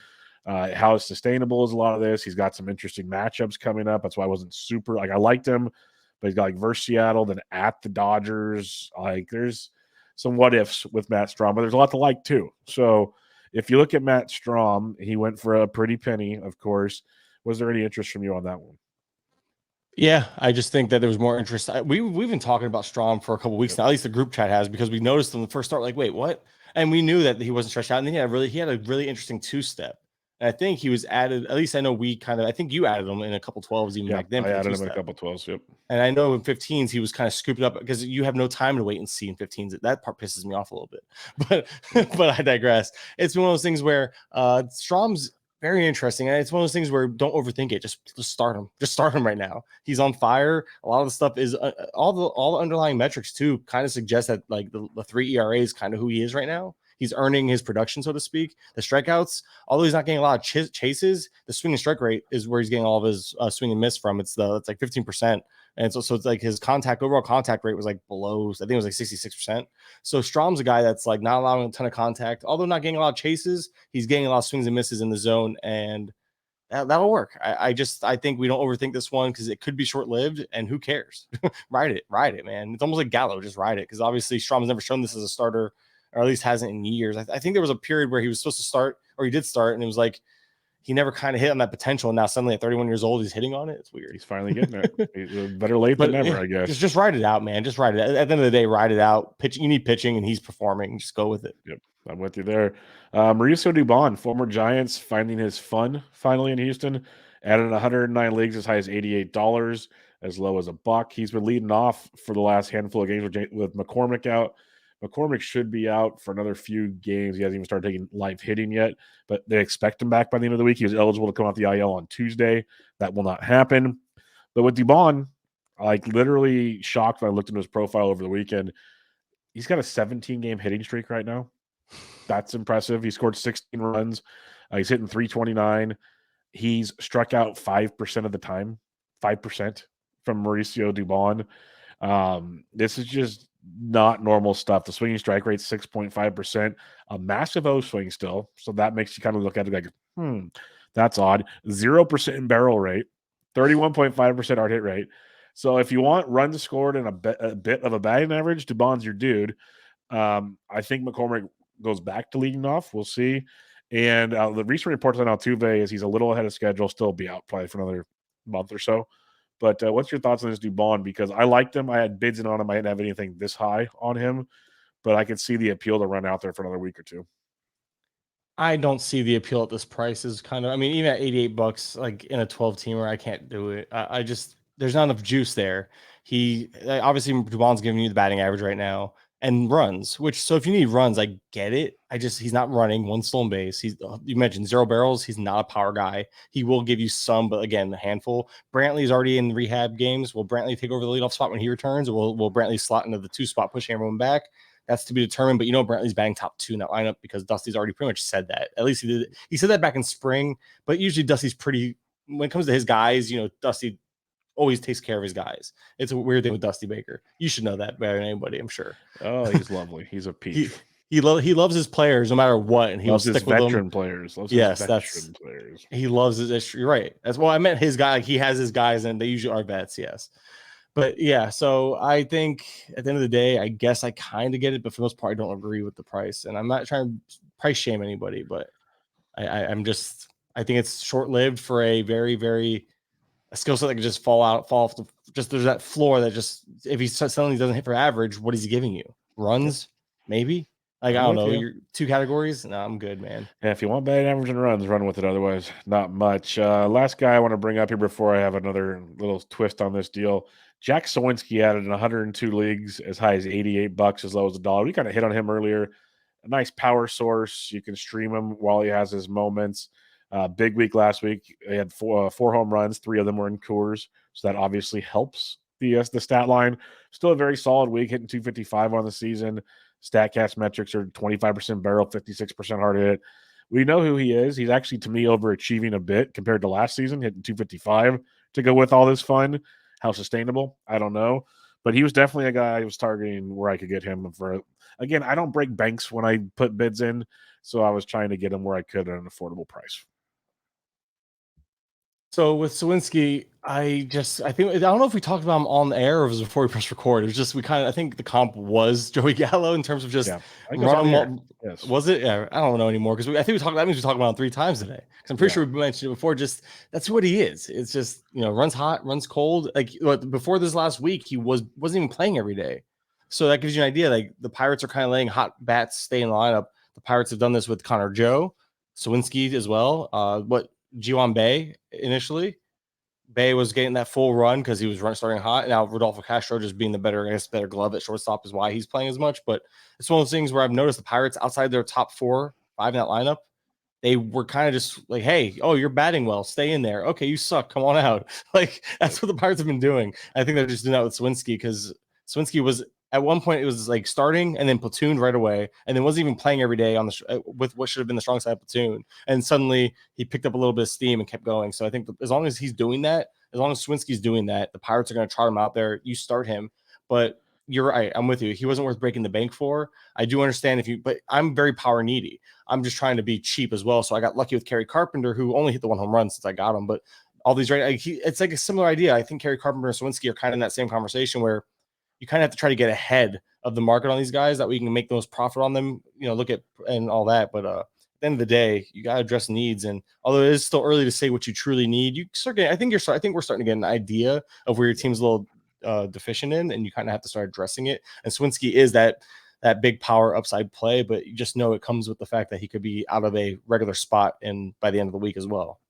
[SPEAKER 1] How sustainable is a lot of this? He's got some interesting matchups coming up. That's why I wasn't super, I liked him, but he's got versus Seattle, then at the Dodgers. There's some what ifs with Matt Strahm, but there's a lot to like too. So if you look at Matt Strahm, he went for a pretty penny, of course. Was there any interest from you on that one?
[SPEAKER 2] Yeah, I just think that there was more interest. We've been talking about Strahm for a couple weeks now. At least the group chat has, because we noticed in the first start, like, wait, what? And we knew that he wasn't stretched out. And then he had a really interesting 2-step. And I think he was added. At least I know I think you added him in a couple 12s even back then.
[SPEAKER 1] I added him in a couple 12s. Yep.
[SPEAKER 2] And I know in 15s he was kind of scooped up because you have no time to wait and see in 15s. That part pisses me off a little bit, but I digress. It's one of those things where Strahm's very interesting. And it's one of those things where don't overthink it. Just start him. Just start him right now. He's on fire. A lot of the stuff is all the underlying metrics too kind of suggest that like the 3 ERA is kind of who he is right now. He's earning his production, so to speak. The strikeouts, although he's not getting a lot of chases, the swing and strike rate is where he's getting all of his swing and miss from. It's like 15%. And so it's like his overall contact rate was like below, I think it was like 66%. So Strahm's a guy that's like not allowing a ton of contact, although not getting a lot of chases, he's getting a lot of swings and misses in the zone, and that'll work. I think we don't overthink this one because it could be short-lived, and who cares? Ride it, man. It's almost like Gallo, just ride it, because obviously Strahm's never shown this as a starter, or at least hasn't in years. I think there was a period where he was supposed to start, or he did start, and it was like he never kind of hit on that potential. And now suddenly at 31 years old, he's hitting on it. It's weird.
[SPEAKER 1] He's finally getting it. Better late than never, I guess.
[SPEAKER 2] Just ride it out, man. Just ride it. At the end of the day, ride it out. Pitch. You need pitching, and he's performing. Just go with it.
[SPEAKER 1] Yep, I'm with you there. Mauricio Dubon, former Giants, finding his fun finally in Houston. Added 109 leagues, as high as $88, as low as $1. He's been leading off for the last handful of games with McCormick out. McCormick should be out for another few games. He hasn't even started taking live hitting yet, but they expect him back by the end of the week. He was eligible to come out the IL on Tuesday. That will not happen. But with Dubon, literally shocked when I looked into his profile over the weekend. He's got a 17-game hitting streak right now. That's impressive. He scored 16 runs. He's hitting 329. He's struck out 5% of the time, 5% from Mauricio Dubon. This is just not normal stuff. The swinging strike rate 6.5%, a massive O swing still. So that makes you kind of look at it like, that's odd. 0% barrel rate, 31.5% hard hit rate. So if you want runs scored and a bit of a batting average, Dubon's your dude. I think McCormick goes back to leading off. We'll see. And the recent reports on Altuve is he's a little ahead of schedule, still be out probably for another month or so. But what's your thoughts on this Dubon? Because I liked him. I had bids in on him. I didn't have anything this high on him, but I could see the appeal to run out there for another week or two.
[SPEAKER 2] I don't see the appeal at this price is kind of, I mean, even at $88, like in a 12 teamer, I can't do it. I just, there's not enough juice there. He obviously Dubon's giving you the batting average right now and runs, which, so if you need runs, I get it. He's not running one stolen base. You mentioned 0 barrels. He's not a power guy. He will give you some, but again, a handful. Brantley's already in rehab games. Will Brantley take over the leadoff spot when he returns, or will Brantley slot into the 2 spot, pushing everyone back? That's to be determined. But Brantley's batting top 2 in that lineup because Dusty's already pretty much said that. At least he did. He said that back in spring. But usually Dusty's pretty, when it comes to his guys, Dusty always takes care of his guys. It's a weird thing with Dusty Baker. You should know that better than anybody, I'm sure.
[SPEAKER 1] Oh, he's lovely. He's a peach.
[SPEAKER 2] He loves his players no matter what, and he
[SPEAKER 1] loves
[SPEAKER 2] will
[SPEAKER 1] his
[SPEAKER 2] stick with
[SPEAKER 1] veteran
[SPEAKER 2] them.
[SPEAKER 1] players.
[SPEAKER 2] Players. He loves his. You're right. That's why I meant his guy. Like he has his guys, and they usually are vets. Yes. But yeah, so I think at the end of the day, I guess I kind of get it, but for the most part, I don't agree with the price. And I'm not trying to price shame anybody, but I think it's short lived for a very, very a skill set that can just fall off. There's that floor that just, if he suddenly doesn't hit for average, what is he giving you? Runs, maybe? Like, I don't know. You're 2 categories. No, I'm good, man.
[SPEAKER 1] Yeah, if you want batting average and runs, run with it. Otherwise, not much. Last guy I want to bring up here before I have another little twist on this deal. Jack Sawinski added in 102 leagues as high as $88, as low as $1. We kind of hit on him earlier. A nice power source. You can stream him while he has his moments. Big week last week. He had 4 home runs. 3 of them were in Coors, so that obviously helps the stat line. Still a very solid week, hitting 255 on the season. StatCast metrics are 25% barrel, 56% hard hit. We know who he is. He's actually, to me, overachieving a bit compared to last season, hitting 255 to go with all this fun. How sustainable? I don't know. But he was definitely a guy I was targeting where I could get him for. Again, I don't break banks when I put bids in, so I was trying to get him where I could at an affordable price.
[SPEAKER 2] So with Sawinski, I don't know if we talked about him on the air or it was before we pressed record. It was just I think the comp was Joey Gallo in terms of just run him. Yes. Was it? Yeah, I don't know anymore because I think that means we talked about him 3 times today. Because I'm pretty sure we mentioned it before. Just that's what he is. It's just runs hot, runs cold. Like before this last week, he wasn't even playing every day. So that gives you an idea. Like the Pirates are kind of letting hot bats stay in the lineup. The Pirates have done this with Connor Joe, Sawinski as well. Ji-hwan Bae initially. Bae was getting that full run because he was starting hot. Now Rodolfo Castro just being the better glove at shortstop is why he's playing as much. But it's one of those things where I've noticed the Pirates outside their top 4, 5 in that lineup, they were kind of just like, hey, you're batting well, stay in there. Okay, you suck, come on out. Like that's what the Pirates have been doing. I think they're just doing that with Sawinski because Sawinski was at one point it was like starting and then platooned right away, and then wasn't even playing every day on with what should have been the strong side platoon. And suddenly he picked up a little bit of steam and kept going. So I think as long as he's doing that, as long as Sawinski's doing that, the Pirates are going to trot him out there. You start him, but you're right. I'm with you. He wasn't worth breaking the bank for. I do understand but I'm very power needy. I'm just trying to be cheap as well. So I got lucky with Kerry Carpenter, who only hit the 1 home run since I got him. But all these it's like a similar idea. I think Kerry Carpenter and Sawinski are kind of in that same conversation where you kind of have to try to get ahead of the market on these guys that we can make the most profit on them, look at and all that. But at the end of the day, you got to address needs. And although it is still early to say what you truly need, I think we're starting to get an idea of where your team's a little deficient in, and you kind of have to start addressing it. And Sawinski is that big power upside play, but you just know it comes with the fact that he could be out of a regular spot by the end of the week as well.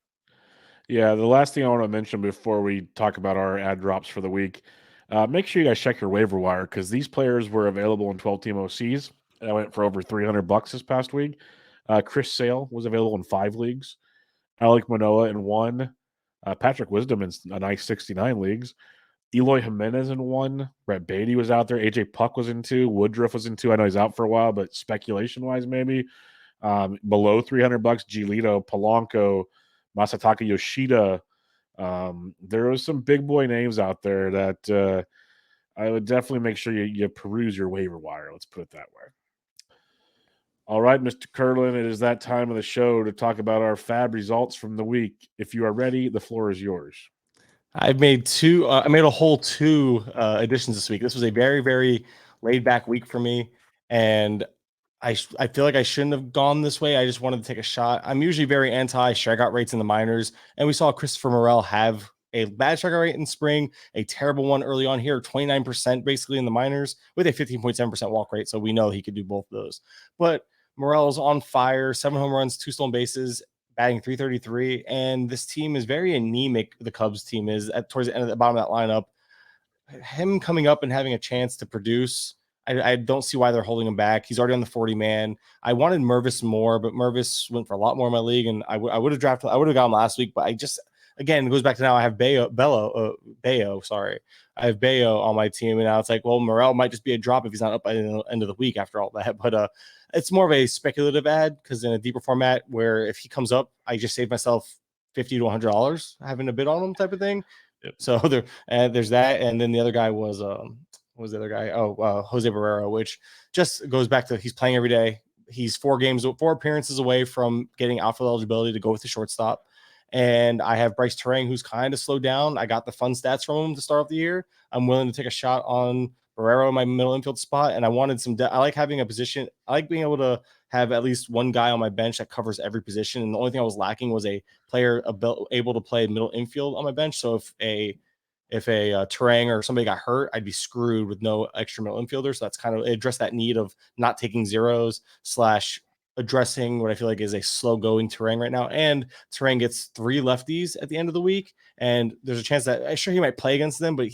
[SPEAKER 1] Yeah, the last thing I want to mention before we talk about our ad drops for the week, make sure you guys check your waiver wire because these players were available in 12-team OCs. I went for over $300 this past week. Chris Sale was available in 5 leagues. Alek Manoah in 1. Patrick Wisdom in a nice 69 leagues. Eloy Jimenez in 1. Brett Beatty was out there. AJ Puck was in 2. Woodruff was in 2. I know he's out for a while, but speculation-wise, maybe. Below $300, Giolito, Polanco, Masataka Yoshida. There was some big boy names out there that I would definitely make sure you peruse your waiver wire. Let's put it that way. All right, Mr. Kurland, it is that time of the show to talk about our FAAB results from the week. If you are ready, the floor is yours.
[SPEAKER 2] I've made two. I made a whole two editions this week. This was a very, very laid back week for me, and I feel like I shouldn't have gone this way. I just wanted to take a shot. I'm usually very anti strikeout rates in the minors, and we saw Christopher Morel have a bad strikeout rate in spring, a terrible one early on here, 29% basically in the minors with a 15.7% walk rate. So we know he could do both of those. But Morel's on fire, 7 home runs, 2 stolen bases, batting 333, and this team is very anemic. The Cubs team is towards the end of the bottom of that lineup. Him coming up and having a chance to produce, I don't see why they're holding him back. He's already on the 40-man. I wanted Mervis more, but Mervis went for a lot more in my league, and I would have drafted. I would have got him last week, but I just, again, it goes back to now I have Bayo, sorry. I have Bayo on my team, and now it's like, well, Morel might just be a drop if he's not up by the end of the week after all that. But it's more of a speculative ad because in a deeper format where if he comes up, I just save myself $50 to $100 having a bid on him type of thing. Yep. So there's that, and then the other guy was what was the other guy? Jose Barrero, which just goes back to he's playing every day. He's 4 appearances away from getting outfield eligibility to go with the shortstop. And I have Bryce Terang, who's kind of slowed down. I got the fun stats from him to start off the year. I'm willing to take a shot on Barrero in my middle infield spot. And I wanted some I like having a position. I like being able to have at least one guy on my bench that covers every position. And the only thing I was lacking was a player able to play middle infield on my bench. So if a Terang or somebody got hurt, I'd be screwed with no extra middle infielder. So that's kind of address that need of not taking zeros / addressing what I feel like is a slow going Terang right now. And Terang gets 3 lefties at the end of the week. And there's a chance that I'm sure he might play against them, but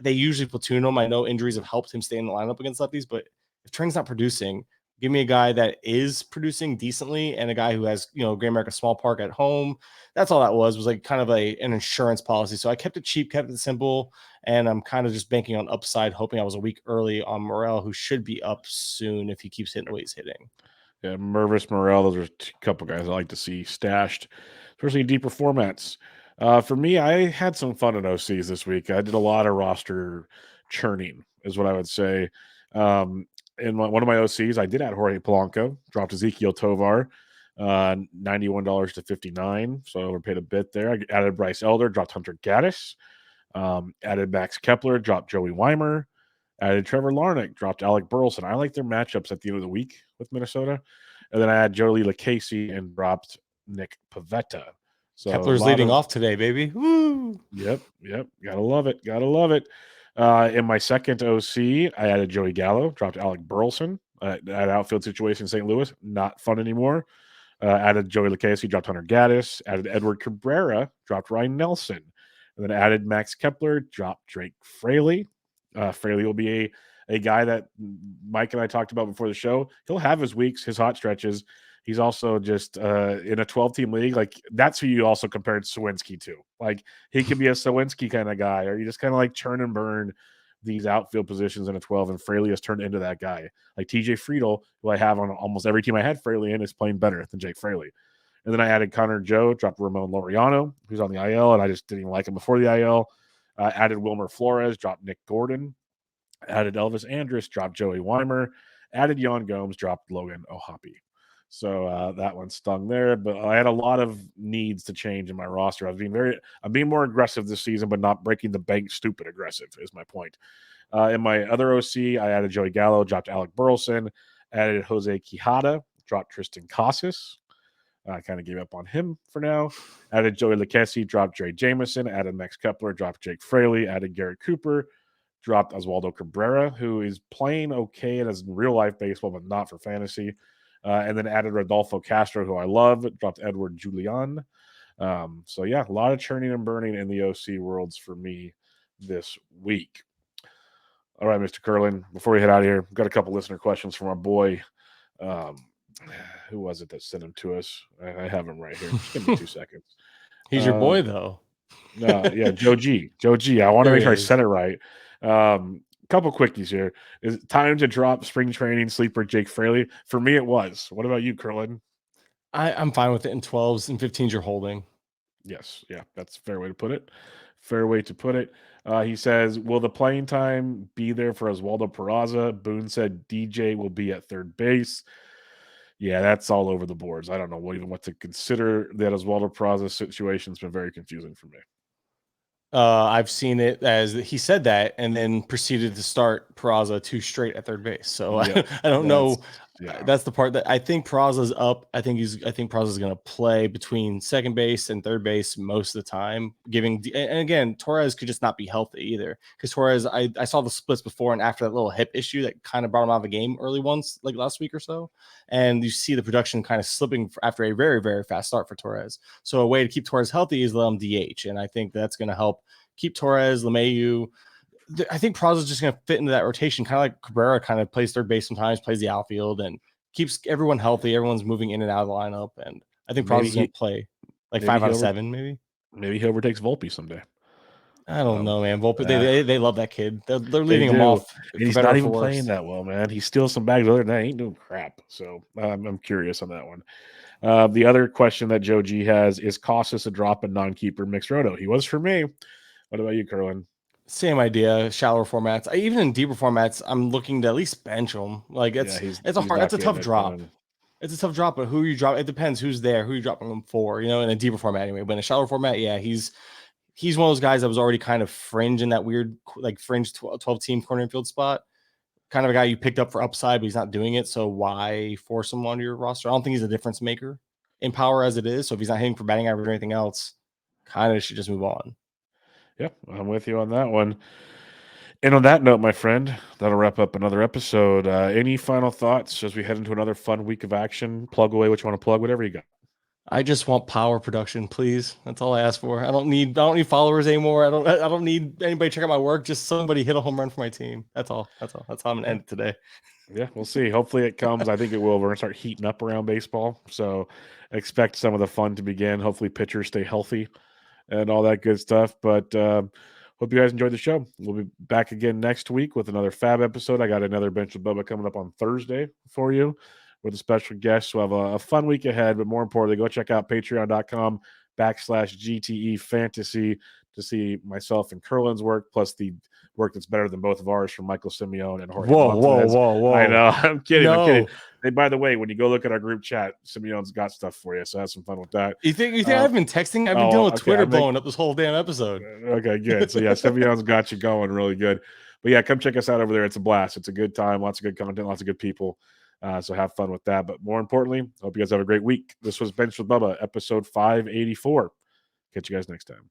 [SPEAKER 2] they usually platoon him. I know injuries have helped him stay in the lineup against lefties, but if Terang's not producing, give me a guy that is producing decently and a guy who has, Great America Small Park at home. That's all that was like kind of an insurance policy. So I kept it cheap, kept it simple, and I'm kind of just banking on upside, hoping I was a week early on Morel, who should be up soon if he keeps hitting what he's hitting.
[SPEAKER 1] Yeah, Mervis, Morel, those are a couple guys I like to see stashed, especially in deeper formats. For me, I had some fun in OCs this week. I did a lot of roster churning, is what I would say. In one of my OCs, I did add Jorge Polanco, dropped Ezekiel Tovar, $91 to $59, so I overpaid a bit there. I added Bryce Elder, dropped Hunter Gaddis, added Max Kepler, dropped Joey Weimer, added Trevor Larnach, dropped Alec Burleson. I like their matchups at the end of the week with Minnesota. And then I had Joey LaCasey and dropped Nick Pivetta. So
[SPEAKER 2] Kepler's leading off today, baby. Woo!
[SPEAKER 1] Yep. Gotta love it. In my second OC, I added Joey Gallo, dropped Alec Burleson. That outfield situation in St. Louis, not fun anymore. Added Joey LaCasey, dropped Hunter Gaddis. Added Edward Cabrera, dropped Ryan Nelson. And then added Max Kepler, dropped Drake Fraley. Fraley will be a guy that Mike and I talked about before the show. He'll have his weeks, his hot stretches. He's also just in a 12-team league. Like, that's who you also compared Sawinski to. Like, he could be a Sawinski kind of guy, or you just kind of like churn and burn these outfield positions in a 12, and Fraley has turned into that guy. Like TJ Friedel, who I have on almost every team I had Fraley in, is playing better than Jake Fraley. And then I added Connor Joe, dropped Ramon Laureano, who's on the IL, and I just didn't even like him before the IL. Added Wilmer Flores, dropped Nick Gordon. Added Elvis Andrus, dropped Joey Weimer. Added Yon Gomes, dropped Logan O'Hoppe. So that one stung there, but I had a lot of needs to change in my roster. I'm being more aggressive this season, but not breaking the bank stupid aggressive is my point. In my other OC, I added Joey Gallo, dropped Alec Burleson, added Jose Quijada, dropped Tristan Casas. I kind of gave up on him for now. Added Joey LaCasey, dropped Dre Jameson, added Max Kepler, dropped Jake Fraley, added Garrett Cooper, dropped Oswaldo Cabrera, who is playing okay as in real life baseball, but not for fantasy. And then added Rodolfo Castro, who I love, dropped Edward Julian. So yeah, a lot of churning and burning in the OC worlds for me this week. All right, Mr. Kurland, before we head out of here, we've got a couple listener questions from our boy. Who was it that sent them to us? I have him right here. Just give me 2 seconds.
[SPEAKER 2] He's your boy, though.
[SPEAKER 1] Yeah, Joe G. I want to make sure I said it right. Couple quickies here. Is it time to drop spring training sleeper Jake Fraley? For me, it was. What about you, Kurland?
[SPEAKER 2] I'm fine with it in 12s and 15s you're holding.
[SPEAKER 1] Yes. Yeah, that's a fair way to put it. Fair way to put it. He says, will the playing time be there for Oswaldo Peraza? Boone said DJ will be at third base. Yeah, that's all over the boards. I don't know what to consider. That Oswaldo Peraza situation has been very confusing for me.
[SPEAKER 2] I've seen it as he said that and then proceeded to start Peraza 2 straight at third base. So
[SPEAKER 1] Yep.
[SPEAKER 2] I don't know.
[SPEAKER 1] Yeah.
[SPEAKER 2] That's the part that I think Peraza's up. I think Peraza's going to play between second base and third base most of the time. And again, Torres could just not be healthy either, because Torres, I saw the splits before and after that little hip issue that kind of brought him out of the game early once, like last week or so. And you see the production kind of slipping after a very, very fast start for Torres. So a way to keep Torres healthy is let him DH. And I think that's going to help keep Torres, LeMahieu. I think Peraza is just going to fit into that rotation, kind of like Cabrera kind of plays third base sometimes, plays the outfield, and keeps everyone healthy. Everyone's moving in and out of the lineup, and I think Peraza is going to play like 5 out of 7, maybe.
[SPEAKER 1] Maybe he overtakes Volpe someday.
[SPEAKER 2] I don't know, man. Volpe, they love that kid. They're leading him off.
[SPEAKER 1] And he's not even playing that well, man. He steals some bags. Other than that, he ain't doing crap. So I'm curious on that one. The other question that Joe G has is Costas a drop in non-keeper mixed roto? He was for me. What about you, Kurland?
[SPEAKER 2] Same idea. Shallower formats. Even in deeper formats, I'm looking to at least bench him. Like it's a tough drop. It's a tough drop, but who you drop, it depends who's there, who you dropping him for, in a deeper format anyway. But in a shallower format, yeah, he's one of those guys that was already kind of fringe in that weird, like fringe 12-team corner infield spot. Kind of a guy you picked up for upside, but he's not doing it. So why force him onto your roster? I don't think he's a difference maker in power as it is. So if he's not hitting for batting average or anything else, kind of should just move on.
[SPEAKER 1] Yep, I'm with you on that one. And on that note, my friend, that'll wrap up another episode. Any final thoughts as we head into another fun week of action? Plug away what you want to plug, whatever you got.
[SPEAKER 2] I just want power production, please. That's all I ask for. I don't need followers anymore. I don't need anybody check out my work. Just somebody hit a home run for my team. That's all. That's how I'm gonna end it today.
[SPEAKER 1] Yeah, we'll see. Hopefully it comes. I think it will. We're gonna start heating up around baseball. So expect some of the fun to begin. Hopefully pitchers stay healthy and all that good stuff. But hope you guys enjoyed the show. We'll be back again next week with another FAAB episode. I got another Bench with Bubba coming up on Thursday for you with a special guest. We'll have a fun week ahead, but more importantly, go check out patreon.com/GTE Fantasy to see myself and Kurland's work, plus the work that's better than both of ours from Michael Simeone and Jorge Montanez.
[SPEAKER 2] Whoa.
[SPEAKER 1] I know. I'm kidding. No. I'm kidding. Hey, by the way, when you go look at our group chat, Simeone's got stuff for you, so have some fun with that.
[SPEAKER 2] You think I've been texting? I've been dealing with Twitter blowing up this whole damn episode.
[SPEAKER 1] Okay, good. So yeah, Simeone's got you going really good. But yeah, come check us out over there. It's a blast. It's a good time. Lots of good content. Lots of good people. So have fun with that. But more importantly, hope you guys have a great week. This was Bench with Bubba, episode 584. Catch you guys next time.